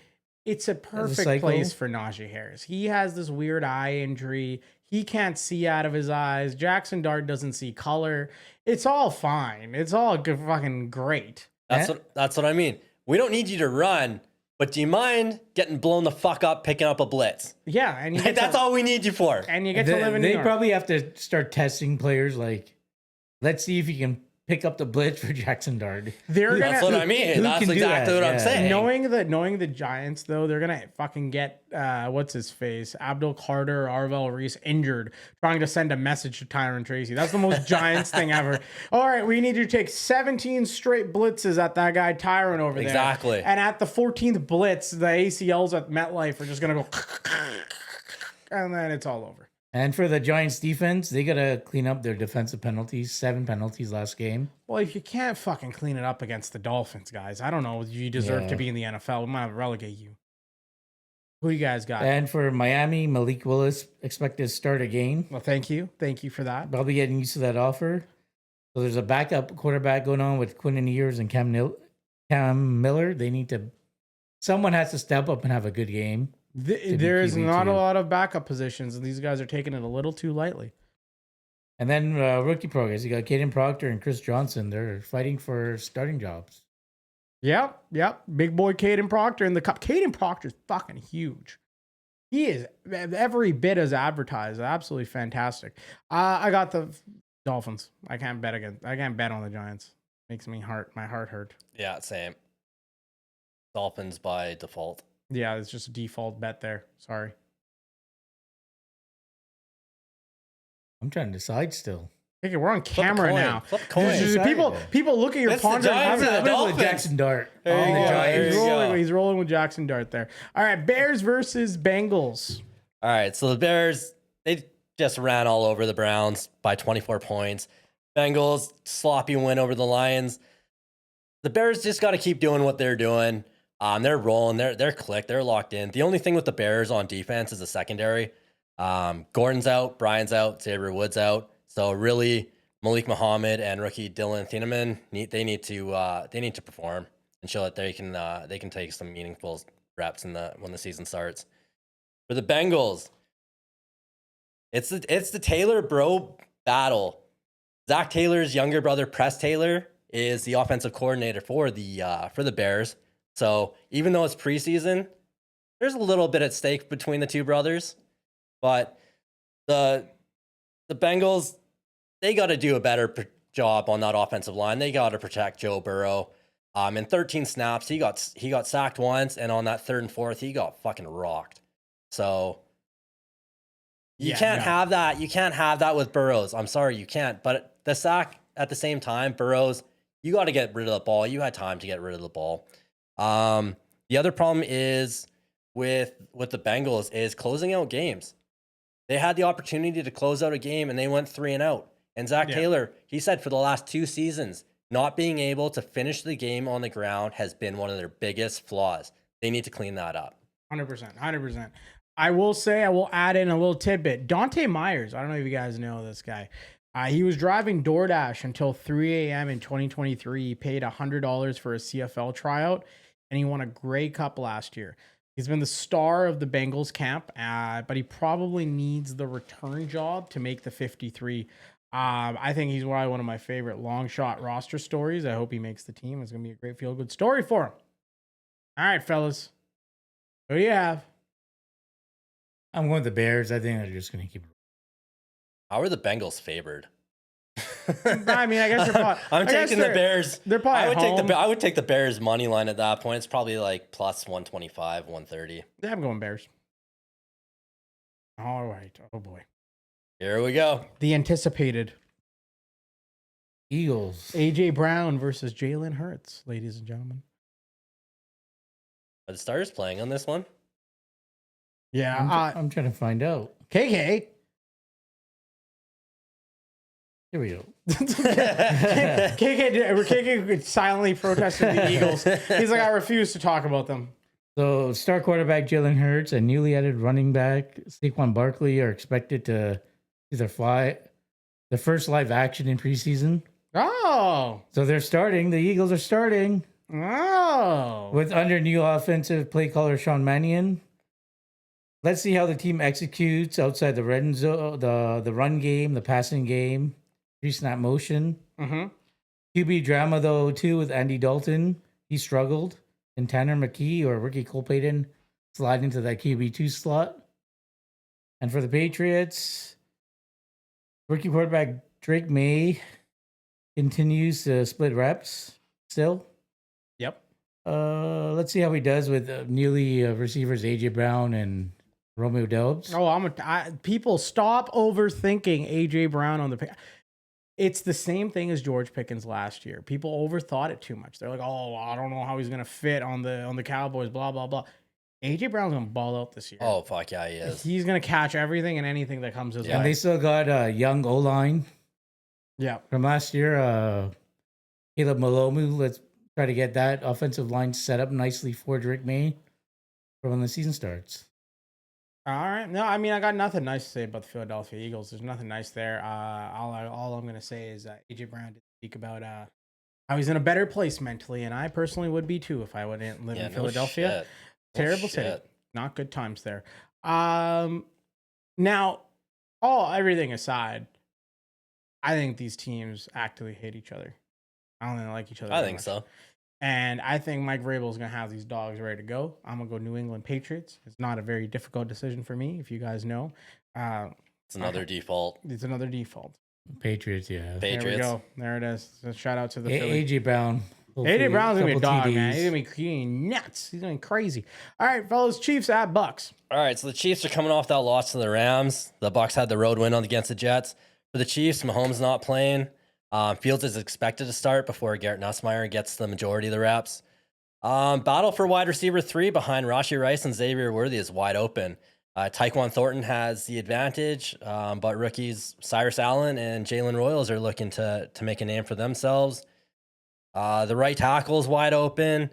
It's a perfect place for Najee Harris. He has this weird eye injury. He can't see out of his eyes. Jackson Dart doesn't see color. It's all fine. It's all fucking great. That's what I mean. We don't need you to run, but do you mind getting blown the fuck up, picking up a blitz? Yeah, and that's all we need you for. And you get to live in New York. They probably have to start testing players. Like, let's see if you can pick up the blitz for Jackson Dart. That's what I mean. That's exactly what I'm saying. Knowing the Giants, though, they're gonna fucking get what's his face, Abdul Carter, Arvell Reese injured, trying to send a message to Tyron Tracy. That's the most Giants thing ever. All right, we need you to take 17 straight blitzes at that guy Tyron over there. Exactly. And at the 14th blitz, the ACLs at MetLife are just gonna go, and then it's all over. And for the Giants defense, they got to clean up their defensive penalties. 7 penalties last game. Well, if you can't fucking clean it up against the Dolphins, guys, I don't know. You deserve to be in the NFL. We might relegate you. Who you guys got? And for Miami, Malik Willis expected to start again. Well, thank you. Thank you for that. Probably getting used to that offer. So there's a backup quarterback going on with Quinn Ewers and Cam Miller. Someone has to step up and have a good game. There is not a lot of backup positions, and these guys are taking it a little too lightly. And then rookie progress. You got Caden Proctor and Chris Johnson. They're fighting for starting jobs. Yep. Big boy Caden Proctor in the cup. Caden Proctor is fucking huge. He is every bit as advertised. Absolutely fantastic. I got the Dolphins. I can't bet on the Giants. Makes my heart hurt. Yeah, same. Dolphins by default. Yeah, it's just a default bet there. Sorry. I'm trying to decide still. Okay, we're on camera coin. now. Flip a coin. People look at your It's the ponder. Giants and the I'm gonna go with Dolphins. Jackson Dart. There you On the go. Giants. There you go. He's rolling with Jackson Dart there. All right, Bears versus Bengals. All right, so the Bears, they just ran all over the Browns by 24 points. Bengals, sloppy win over the Lions. The Bears just got to keep doing what they're doing. They're rolling. They're clicked. They're locked in. The only thing with the Bears on defense is the secondary. Gordon's out. Brian's out. Xavier Woods out. So really, Malik Muhammad and rookie Dylan Thieneman they need to perform and show that they can take some meaningful reps when the season starts. For the Bengals, it's the Taylor bro battle. Zach Taylor's younger brother, Press Taylor, is the offensive coordinator for the Bears. So even though it's preseason, there's a little bit at stake between the two brothers. But the Bengals, they got to do a better job on that offensive line. They got to protect Joe Burrow. In 13 snaps, he got sacked once, and on that third and fourth, he got fucking rocked. So you can't have that. You can't have that with Burrows. I'm sorry, you can't. But the sack at the same time, Burrows, you got to get rid of the ball. You had time to get rid of the ball. The other problem is with the Bengals is closing out games. They had the opportunity to close out a game, and they went 3-and-out. And Zach Taylor, he said for the last 2 seasons, not being able to finish the game on the ground has been one of their biggest flaws. They need to clean that up. 100%. I will add in a little tidbit. Dante Myers, I don't know if you guys know this guy. He was driving DoorDash until 3 a.m. in 2023. He paid $100 for a CFL tryout, and he won a Grey Cup last year. He's been the star of the Bengals camp, but he probably needs the return job to make the 53. I think he's probably one of my favorite long shot roster stories. I hope he makes the team. It's going to be a great feel-good story for him. All right, fellas. Who do you have? I'm going with the Bears. I think they're just going to keep it. How are the Bengals favored? I mean, I guess they're probably, I'm taking the Bears. They're probably I would take the Bears money line at that point. It's probably like plus 125, 130. Yeah, I'm going Bears. All right. Oh boy. Here we go. The anticipated Eagles. AJ Brown versus Jalen Hurts, ladies and gentlemen. Are the starters playing on this one? Yeah. I'm trying to find out. KK. Here we go. KK silently protested the Eagles. He's like, I refuse to talk about them. So, star quarterback Jalen Hurts and newly added running back Saquon Barkley are expected to either fly the first live action in preseason. Oh. So, they're starting. The Eagles are starting. Oh. With under new offensive play caller Sean Mannion. Let's see how the team executes outside the red zone, the run game, the passing game, pre-snap motion. Mm-hmm. QB drama, though, too, with Andy Dalton. He struggled. And Tanner McKee or Ricky Cole-Payton slide into that QB2 slot. And for the Patriots, rookie quarterback Drake May continues to split reps still. Yep. Let's see how he does with newly receivers AJ Brown and Romeo Doubs. Oh, people stop overthinking AJ Brown on the. It's the same thing as George Pickens last year. People overthought it too much. They're like, "Oh, I don't know how he's gonna fit on the Cowboys." Blah blah blah. AJ Brown's gonna ball out this year. Oh fuck yeah, he is. He's gonna catch everything and anything that comes his way. And they still got a young O-line. Yeah. From last year, Caleb Malomu. Let's try to get that offensive line set up nicely for Drake May for when the season starts. All right. No, I mean, I got nothing nice to say about the Philadelphia Eagles. There's nothing nice there. All I'm going to say is AJ Brown did speak about how he's in a better place mentally, and I personally would be too if I wouldn't live in Philadelphia. Shit. Terrible city. Not good times there. Now, everything aside, I think these teams actively hate each other. I don't think they like each other. I that think much. so. And I think Mike Vrabel is going to have these dogs ready to go. I'm going to go New England Patriots. It's not a very difficult decision for me, if you guys know. It's another default. It's another default. Patriots, yeah. There we go. There it is. So shout out to the Phillies. AJ Brown. AJ Brown's going to be a dog, TDs. man. He's going to be nuts. He's going crazy. All right, fellas, Chiefs at Bucks. All right, so the Chiefs are coming off that loss to the Rams. The Bucks had the road win against the Jets. For the Chiefs, Mahomes not playing. Fields is expected to start before Garrett Nussmeier gets the majority of the reps. Battle for wide receiver 3 behind Rashee Rice and Xavier Worthy is wide open. Tyquan Thornton has the advantage, but rookies Cyrus Allen and Jalen Royals are looking to make a name for themselves. The right tackle is wide open.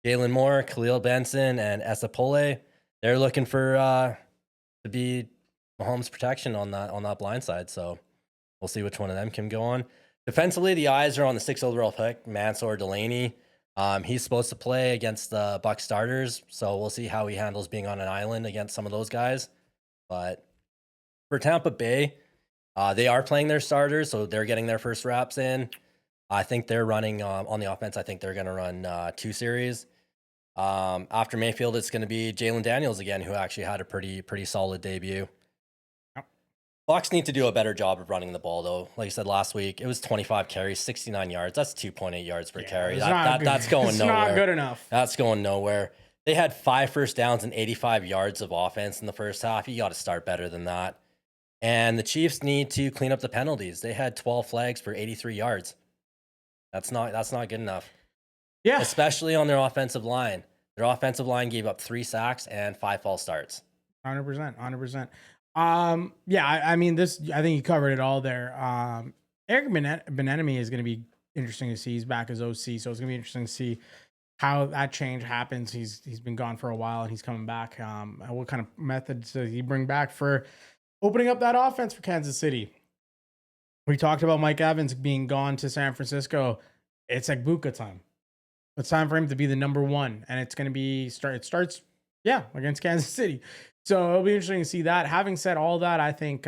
Jalen Moore, Khalil Benson, and Esapole. They're looking for to be Mahomes' protection on that blind side. So we'll see which one of them can go on. Defensively, the eyes are on the 6th overall pick, Mansour Delaney. He's supposed to play against the Bucs starters, so we'll see how he handles being on an island against some of those guys. But for Tampa Bay, they are playing their starters, so they're getting their first reps in. I think they're running on the offense. I think they're going to run 2 series. After Mayfield, it's going to be Jalen Daniels again, who actually had a pretty solid debut. Bucs need to do a better job of running the ball, though. Like I said last week, it was 25 carries, 69 yards. That's 2.8 yards per carry. That's going nowhere. Not good enough. That's going nowhere. They had 5 first downs and 85 yards of offense in the first half. You got to start better than that. And the Chiefs need to clean up the penalties. They had 12 flags for 83 yards. That's not good enough. Yeah. Especially on their offensive line. Their offensive line gave up 3 sacks and 5 false starts. 100%. Yeah, I mean, I think you covered it all there. Eric Bieniemy is going to be interesting to see. He's back as OC, so it's going to be interesting to see how that change happens. He's been gone for a while and he's coming back. What kind of methods does he bring back for opening up that offense for Kansas City? We talked about Mike Evans being gone to San Francisco. It's like Buka time. It's time for him to be the number 1, and it's going to be it starts against Kansas City. So it'll be interesting to see that. Having said all that, I think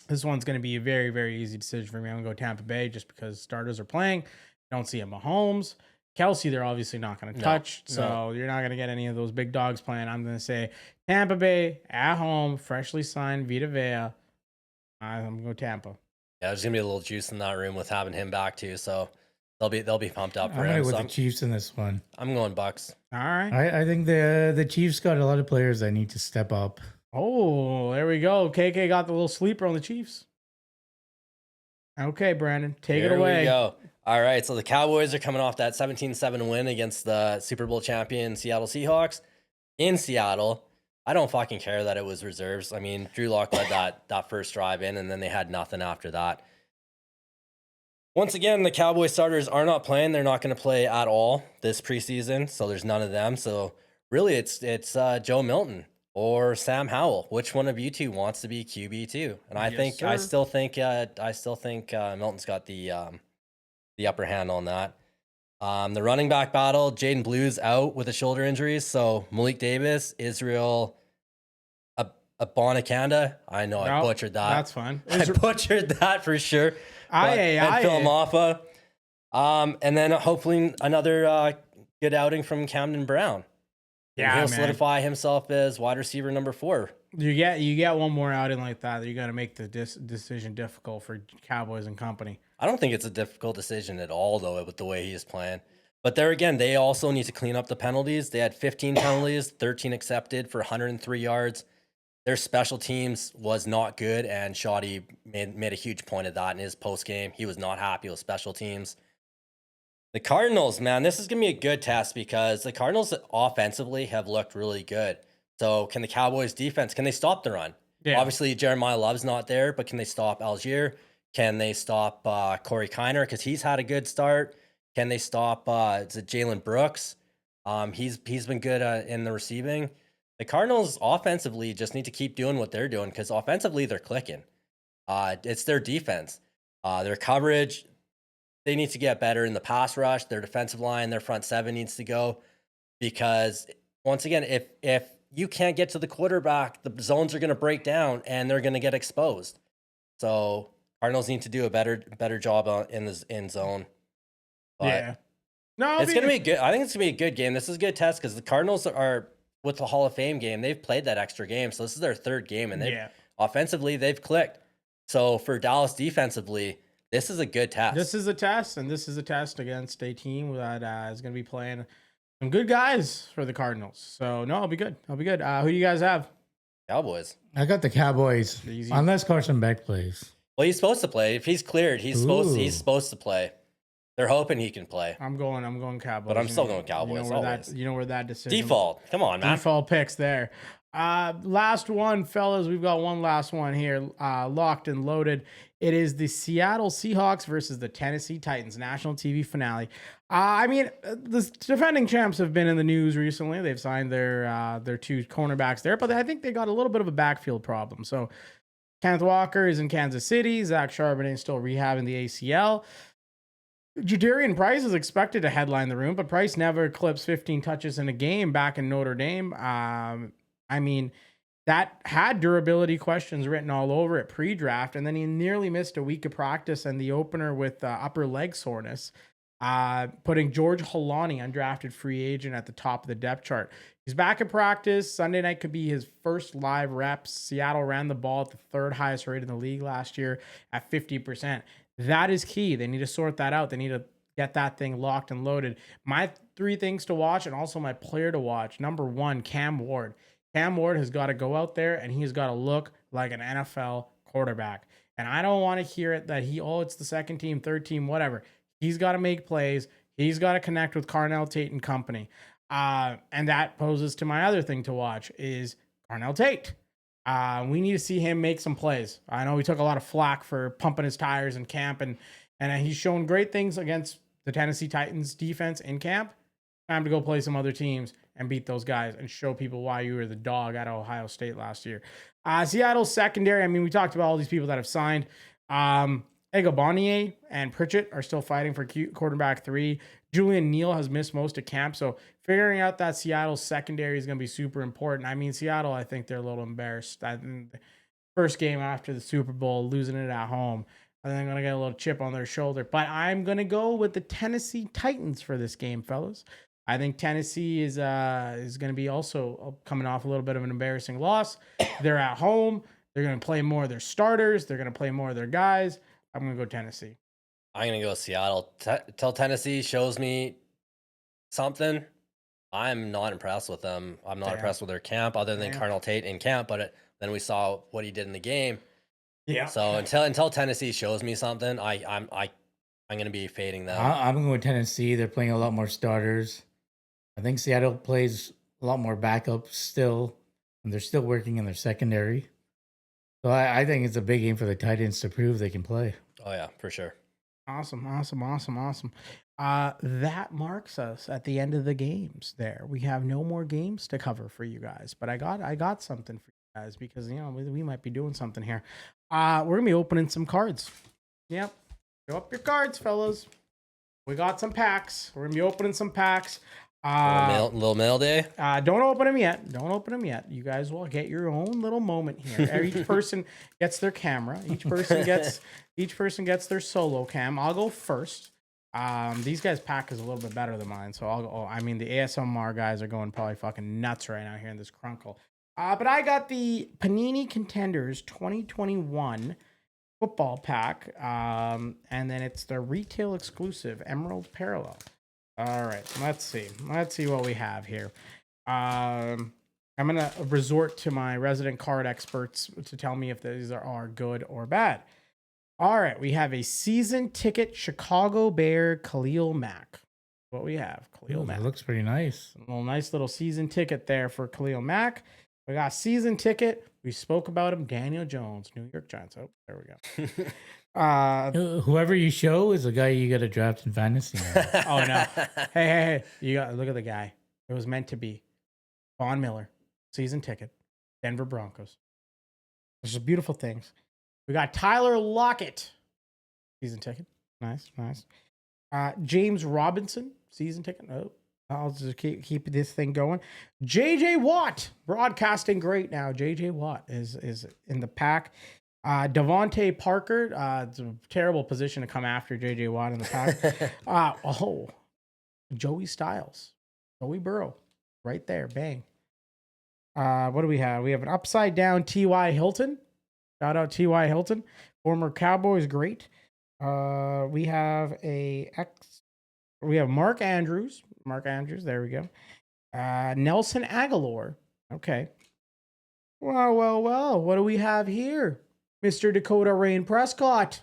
this one's going to be a very, very easy decision for me. I'm going to go Tampa Bay just because starters are playing. Don't see a Mahomes. Kelsey, they're obviously not going to touch. So you're not going to get any of those big dogs playing. I'm going to say Tampa Bay at home, freshly signed Vita Vea. I'm going to go Tampa. Yeah, there's going to be a little juice in that room with having him back too. So they'll be pumped up for him. I'm going with the Chiefs in this one. I'm going Bucs. All right. I think the Chiefs got a lot of players that need to step up. Oh, there we go. KK got the little sleeper on the Chiefs. Okay, Brandon, take it away. There we go. All right, so the Cowboys are coming off that 17-7 win against the Super Bowl champion Seattle Seahawks in Seattle. I don't fucking care that it was reserves. I mean, Drew Lock led that first drive in, and then they had nothing after that. Once again, the Cowboy starters are not playing. They're not going to play at all this preseason, so there's none of them. So really, it's Joe Milton or Sam Howell. Which one of you two wants to be QB2? And I still think Milton's got the upper hand on that. The running back battle, Jaden Blue's out with a shoulder injury, so Malik Davis, Israel Abanikanda. I know I butchered that. That's fine. I butchered that for sure. And Phil Maffa. And then hopefully another good outing from Camden Brown. Yeah, he'll solidify himself as wide receiver number 4. You get one more outing like that. You got to make the decision difficult for Cowboys and company. I don't think it's a difficult decision at all, though, with the way he is playing. But there again, they also need to clean up the penalties. They had 15 penalties, 13 accepted for 103 yards. Their special teams was not good, and Shoddy made a huge point of that in his post game. He was not happy with special teams. The Cardinals, man, this is going to be a good test because the Cardinals offensively have looked really good. So can the Cowboys defense, can they stop the run? Yeah. Obviously, Jeremiah Love's not there, but can they stop Algier? Can they stop Corey Kiner? Because he's had a good start. Can they stop Jalen Brooks? He's been good in the receiving. The Cardinals offensively just need to keep doing what they're doing because offensively they're clicking. It's their defense. Their coverage, they need to get better in the pass rush. Their defensive line, their front 7 needs to go because, once again, if you can't get to the quarterback, the zones are going to break down and they're going to get exposed. So Cardinals need to do a better job in the end zone. But yeah. No, it's going to be good. I think it's going to be a good game. This is a good test because the Cardinals are, with the Hall of Fame game, they've played that extra game. So this is their 3rd game, and offensively, they've clicked. So for Dallas defensively, this is a good test. This is a test, and this is a test against a team that is going to be playing some good guys for the Cardinals. So, no, it'll be good. It'll be good. Who do you guys have? Cowboys. I got the Cowboys, Easy. unless Carson Beck plays. Well, he's supposed to play. If he's cleared, he's supposed to play. They're hoping he can play. I'm going Cowboys. But I'm still going Cowboys, You know where that decision Default. Come on, man. default picks there. Last one, fellas. We've got one last one here, locked and loaded. It is the Seattle Seahawks versus the Tennessee Titans national TV finale. The defending champs have been in the news recently. They've signed their two cornerbacks there, but I think they got a little bit of a backfield problem. So Kenneth Walker is in Kansas City. Zach Charbonnet is still rehabbing the ACL. Jadarian Price is expected to headline the room, but Price never eclipsed 15 touches in a game back in Notre Dame. That had durability questions written all over it pre-draft, and then he nearly missed a week of practice and the opener with upper leg soreness, putting George Holani, undrafted free agent, at the top of the depth chart. He's back at practice. Sunday night could be his first live reps. Seattle ran the ball at the third highest rate in the league last year at 50%. That is key. They need to sort that out. They need to get that thing locked and loaded. My 3 things to watch, and also my player to watch. Number 1, Cam Ward. Cam Ward has got to go out there and he's got to look like an NFL quarterback. And I don't want to hear it that it's the second team, third team, whatever. He's got to make plays. He's got to connect with Carnell Tate and company. And that poses to my other thing to watch is Carnell Tate. We need to see him make some plays. I know he took a lot of flack for pumping his tires in camp, and he's shown great things against the Tennessee Titans defense in camp. Time to go play some other teams and beat those guys and show people why you were the dog at Ohio State last year. Seattle's secondary, we talked about all these people that have signed. Egobonier and Pritchett are still fighting for quarterback 3. Julian Neal has missed most of camp, so figuring out that Seattle secondary is going to be super important. Seattle, I think they're a little embarrassed. First game after the Super Bowl, losing it at home, I think they're going to get a little chip on their shoulder. But I'm going to go with the Tennessee Titans for this game, fellas. I think Tennessee is going to be also coming off a little bit of an embarrassing loss. They're at home. They're going to play more of their starters. They're going to play more of their guys. I'm going to go Tennessee. I'm going to go Seattle. Till Tennessee shows me something, I'm not impressed with them. I'm not impressed with their camp other than Carnell Tate in camp, but then we saw what he did in the game. Yeah. So until Tennessee shows me something, I'm going to be fading them. I'm going with Tennessee. They're playing a lot more starters. I think Seattle plays a lot more backups still, and they're still working in their secondary. So I think it's a big game for the Titans to prove they can play. Oh, yeah, for sure. Awesome. That marks us at the end of the games there. We have no more games to cover for you guys, but I got something for you guys because, we might be doing something here. We're going to be opening some cards. Yep. Show up your cards, fellas. We got some packs. We're going to be opening some packs. Little mail day. Don't open them yet. You guys will get your own little moment here. Each person gets their camera. Each person gets their solo cam. I'll go first. These guys' pack is a little bit better than mine, so I'll go. The ASMR guys are going probably fucking nuts right now here in this crunkle. But I got the Panini Contenders 2021 football pack, and then it's the retail exclusive Emerald Parallel. All right, let's see what we have here. I'm going to resort to my resident card experts to tell me if these are good or bad. All right, we have a season ticket Chicago Bear Khalil Mack. What we have, Khalil Mack. That looks pretty nice. Nice little season ticket there for Khalil Mack. We got season ticket. We spoke about him, Daniel Jones, New York Giants. Oh, there we go. Whoever you show is a guy you got to draft in fantasy. Oh no! Hey! You got look at the guy. It was meant to be. Von Miller, season ticket, Denver Broncos. There's some beautiful things. We got Tyler Lockett, season ticket. Nice. James Robinson, season ticket. Oh, I'll just keep this thing going. JJ Watt, broadcasting great now. JJ Watt is in the pack. Devontae Parker, it's a terrible position to come after JJ Watt in the pack. Joey Styles, Joey Burrow, right there, bang. What do we have? We have an upside down T.Y. Hilton. Shout out T.Y. Hilton, former Cowboys great. We have Mark Andrews. There we go. Nelson Aguilar. Okay. Well. What do we have here? Mr. Dakota Rain Prescott.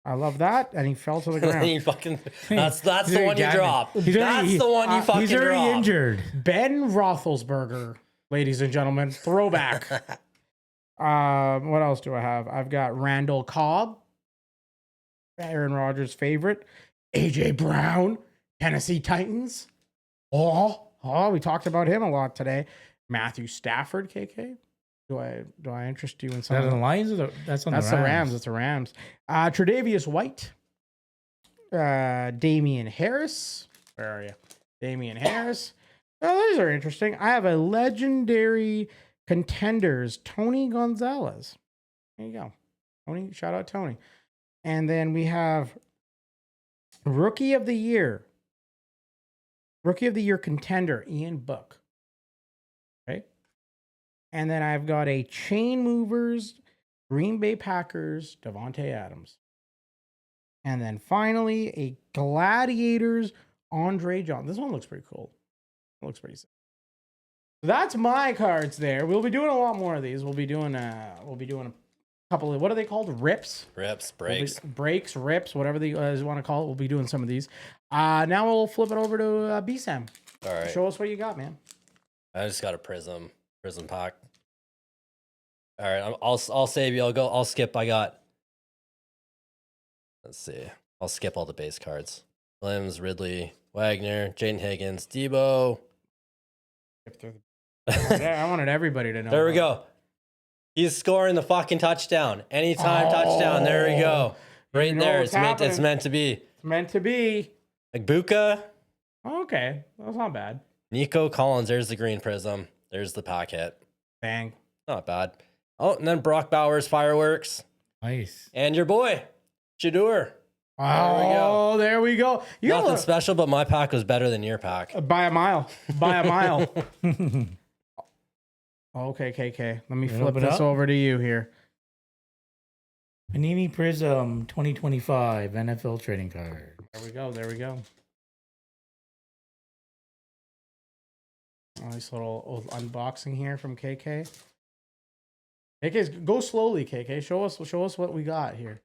I love that. And he fell to the ground. You fucking, that's the He's one you already drop. He's already- That's the one you fucking He's already drop. injured. Ben Roethlisberger, ladies and gentlemen. Throwback. What else do I have? I've got Randall Cobb, Aaron Rodgers' favorite. AJ Brown, Tennessee Titans. We talked about him a lot today. Matthew Stafford, KK. Do I interest you in Is that on the something? Lions? Or that's on the Rams. That's the Rams. It's the Rams. Tre'Davious White. Damian Harris. Where are you? Damian Harris. Oh, those are interesting. I have a legendary contenders, Tony Gonzalez. There you go. Tony, shout out Tony. And then we have Rookie of the Year contender, Ian Book. Okay. And then I've got a Chain Movers, Green Bay Packers, Devontae Adams. And then finally, a Gladiators, Andre John. This one looks pretty cool. It looks pretty sick. So that's my cards there. We'll be doing a lot more of these. We'll be doing a couple of, what are they called? Rips? Rips, breaks. Breaks, rips, whatever they want to call it. We'll be doing some of these. Now we'll flip it over to B-Sam. All right. Show us what you got, man. I just got a prism pack. All right, I'll save you. I'll skip. Let's see. I'll skip all the base cards. Limbs, Ridley, Wagner, Jayden Higgins, Debo. Yeah, I wanted everybody to know. There we go. He's scoring the fucking touchdown. Anytime touchdown. There we go. Right know there. what's It's meant to be. It's meant to be. Like Buka, Okay, that's not bad. Nico Collins. There's the green prism. There's the packet. Bang. Not bad. Oh, and then Brock Bowers fireworks. Nice. And your boy, Shadur. Oh, there we go. You Nothing know, special, but my pack was better than your pack. by a mile. By a mile. Okay, KK. Let me You flip open this up? over to you here. Panini Prism 2025 NFL trading card. There we go. There we go. Nice little unboxing here from KK. Go slowly, KK. Show us what we got here.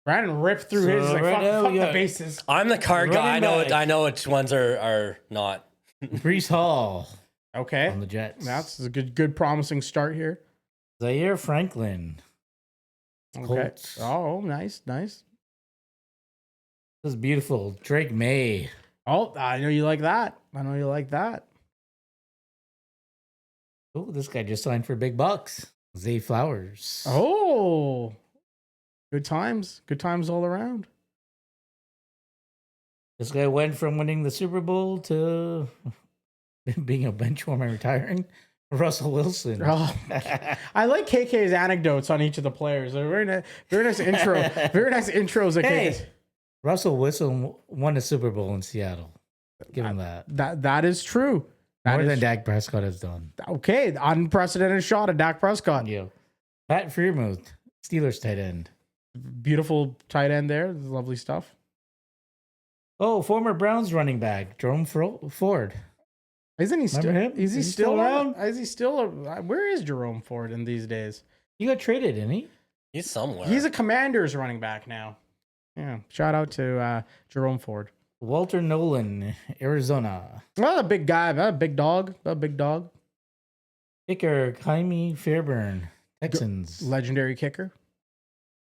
Brandon ripped through his So like right fuck, now fuck we the got- bases. I'm the card guy. Running back. I know which ones are not. Brees Hall Okay, on the Jets. that's a good promising start here. Zaire Franklin. Okay. Colts. Oh, nice. This is beautiful. Drake May. Oh, I know you like that. Oh, this guy just signed for big bucks. Zay Flowers. Oh, good times. Good times all around. This guy went from winning the Super Bowl to being a bench warmer and retiring. Russell Wilson. Oh, I like KK's anecdotes on each of the players. They're very nice intro. Very nice intros. At Hey, KK's. Russell Wilson won a Super Bowl in Seattle. Give him that. That is true. That More is than Dak Prescott has done. okay. Unprecedented shot at Dak Prescott. Yeah. Pat Freiermuth, Steelers tight end. Beautiful tight end there. Lovely stuff. Oh, former Browns running back, Jerome Ford. Isn't he still? Remember him? Is he Is he still still around? around? Is he still? Where is Jerome Ford in these days? He got traded, didn't he? He's somewhere. He's a Commanders running back now. Yeah. Shout out to Jerome Ford. Walter Nolan, Arizona. Well, a big guy, a big dog, Kicker, Jaime Fairburn, Texans. legendary kicker,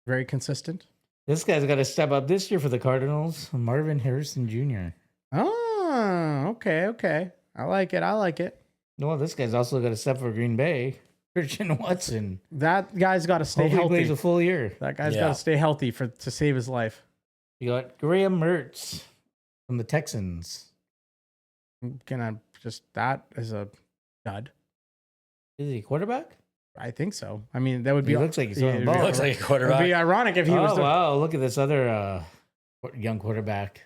very consistent. This guy's got to step up this year for the Cardinals. Marvin Harrison Jr. Oh, okay. I like it. Well, this guy's also got to step for Green Bay. Christian Watson. That guy's got to stay Hopefully healthy. plays a full year. That guy's Yeah. got to stay healthy to save his life. You got Graham Mertz from the Texans. That is a dud. Is he a quarterback? I think so. I mean, that would be. He looks like he's throwing the it'd be- ball. Looks like a It would quarterback. be ironic if he was. Oh, wow. Look at this other young quarterback.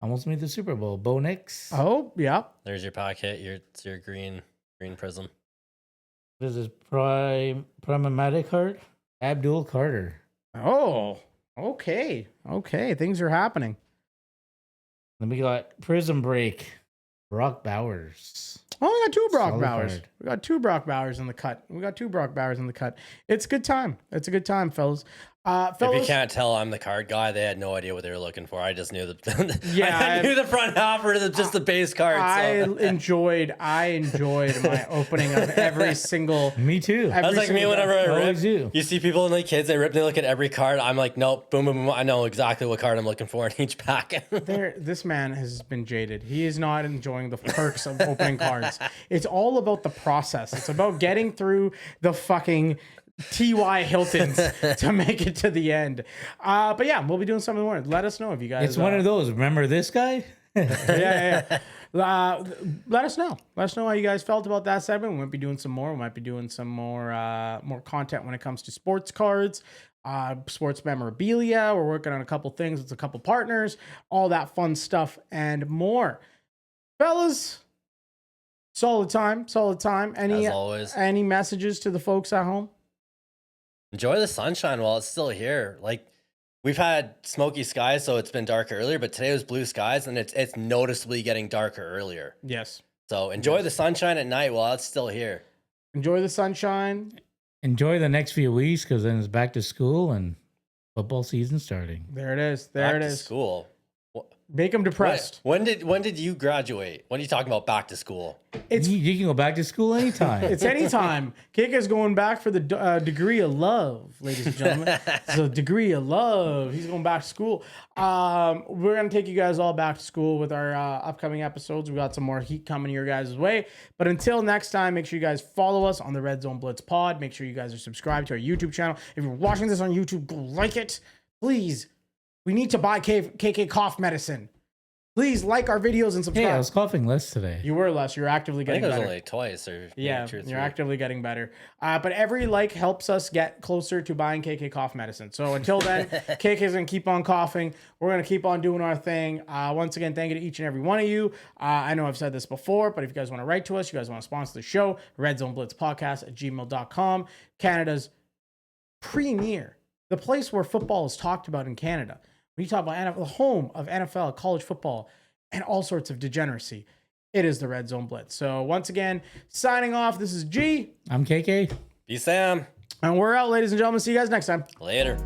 Almost made the Super Bowl. Bo Nix. Oh, yeah. There's your packet. It's your green prism. This is Pragmatic card. Abdul Carter. Oh, okay. Things are happening. Then we got Prism Break. Brock Bowers. Oh, we got two Brock Solid Bowers. card. We got two Brock Bowers in the cut. It's a good time. It's a good time, fellas. If you can't tell, I'm the card guy. They had no idea what they were looking for. I just knew Yeah, I knew the front half or just the base card. I So. enjoyed my opening of every single. Me too. That's like me whenever I rip. Always do. You see people and like kids, they rip, they look at every card. I'm like, nope, boom, boom, boom. I know exactly what card I'm looking for in each pack. This man has been jaded. He is not enjoying the perks of opening cards. It's all about the process. It's about getting through the fucking T.Y. Hiltons to make it to the end. But yeah, we'll be doing something more. Let us know if you guys. It's one of those. Remember this guy? Yeah. Let us know. Let us know how you guys felt about that segment. We might be doing some more. We might be doing some more content when it comes to sports cards, sports memorabilia. We're working on a couple things with a couple partners, all that fun stuff and more. Fellas, solid time. As always. Any messages to the folks at home? Enjoy the sunshine while it's still here. Like, we've had smoky skies, so it's been darker earlier, but today was blue skies, and it's noticeably getting darker earlier. Yes. So enjoy the sunshine at night while it's still here. Enjoy the sunshine. Enjoy the next few weeks because then it's back to school and football season starting. There it is. Back to school. Make them depressed. When did you graduate? What are you talking about back to school? You can go back to school anytime. It's anytime. Kika's going back for the degree of love, ladies and gentlemen. It's a degree of love. He's going back to school. We're going to take you guys all back to school with our upcoming episodes. We got some more heat coming your guys' way. But until next time, make sure you guys follow us on the Red Zone Blitz pod. Make sure you guys are subscribed to our YouTube channel. If you're watching this on YouTube, go like it. Please. We need to buy KK cough medicine. Please like our videos and subscribe. Hey, I was coughing less today. You were less. You're actively I getting think it was better. only twice or Yeah, 2 or 3. you're actively getting better. But every like helps us get closer to buying KK cough medicine. So until then, KK's going to keep on coughing. We're going to keep on doing our thing. Once again, thank you to each and every one of you. I know I've said this before, but if you guys want to write to us, you guys want to sponsor the show, redzoneblitzpodcast@gmail.com. Canada's premier, the place where football is talked about in Canada. When you talk about NFL, the home of NFL, college football, and all sorts of degeneracy, it is the Red Zone Blitz. So once again, signing off, this is G. I'm KK. Be Sam. And we're out, ladies and gentlemen. See you guys next time. Later.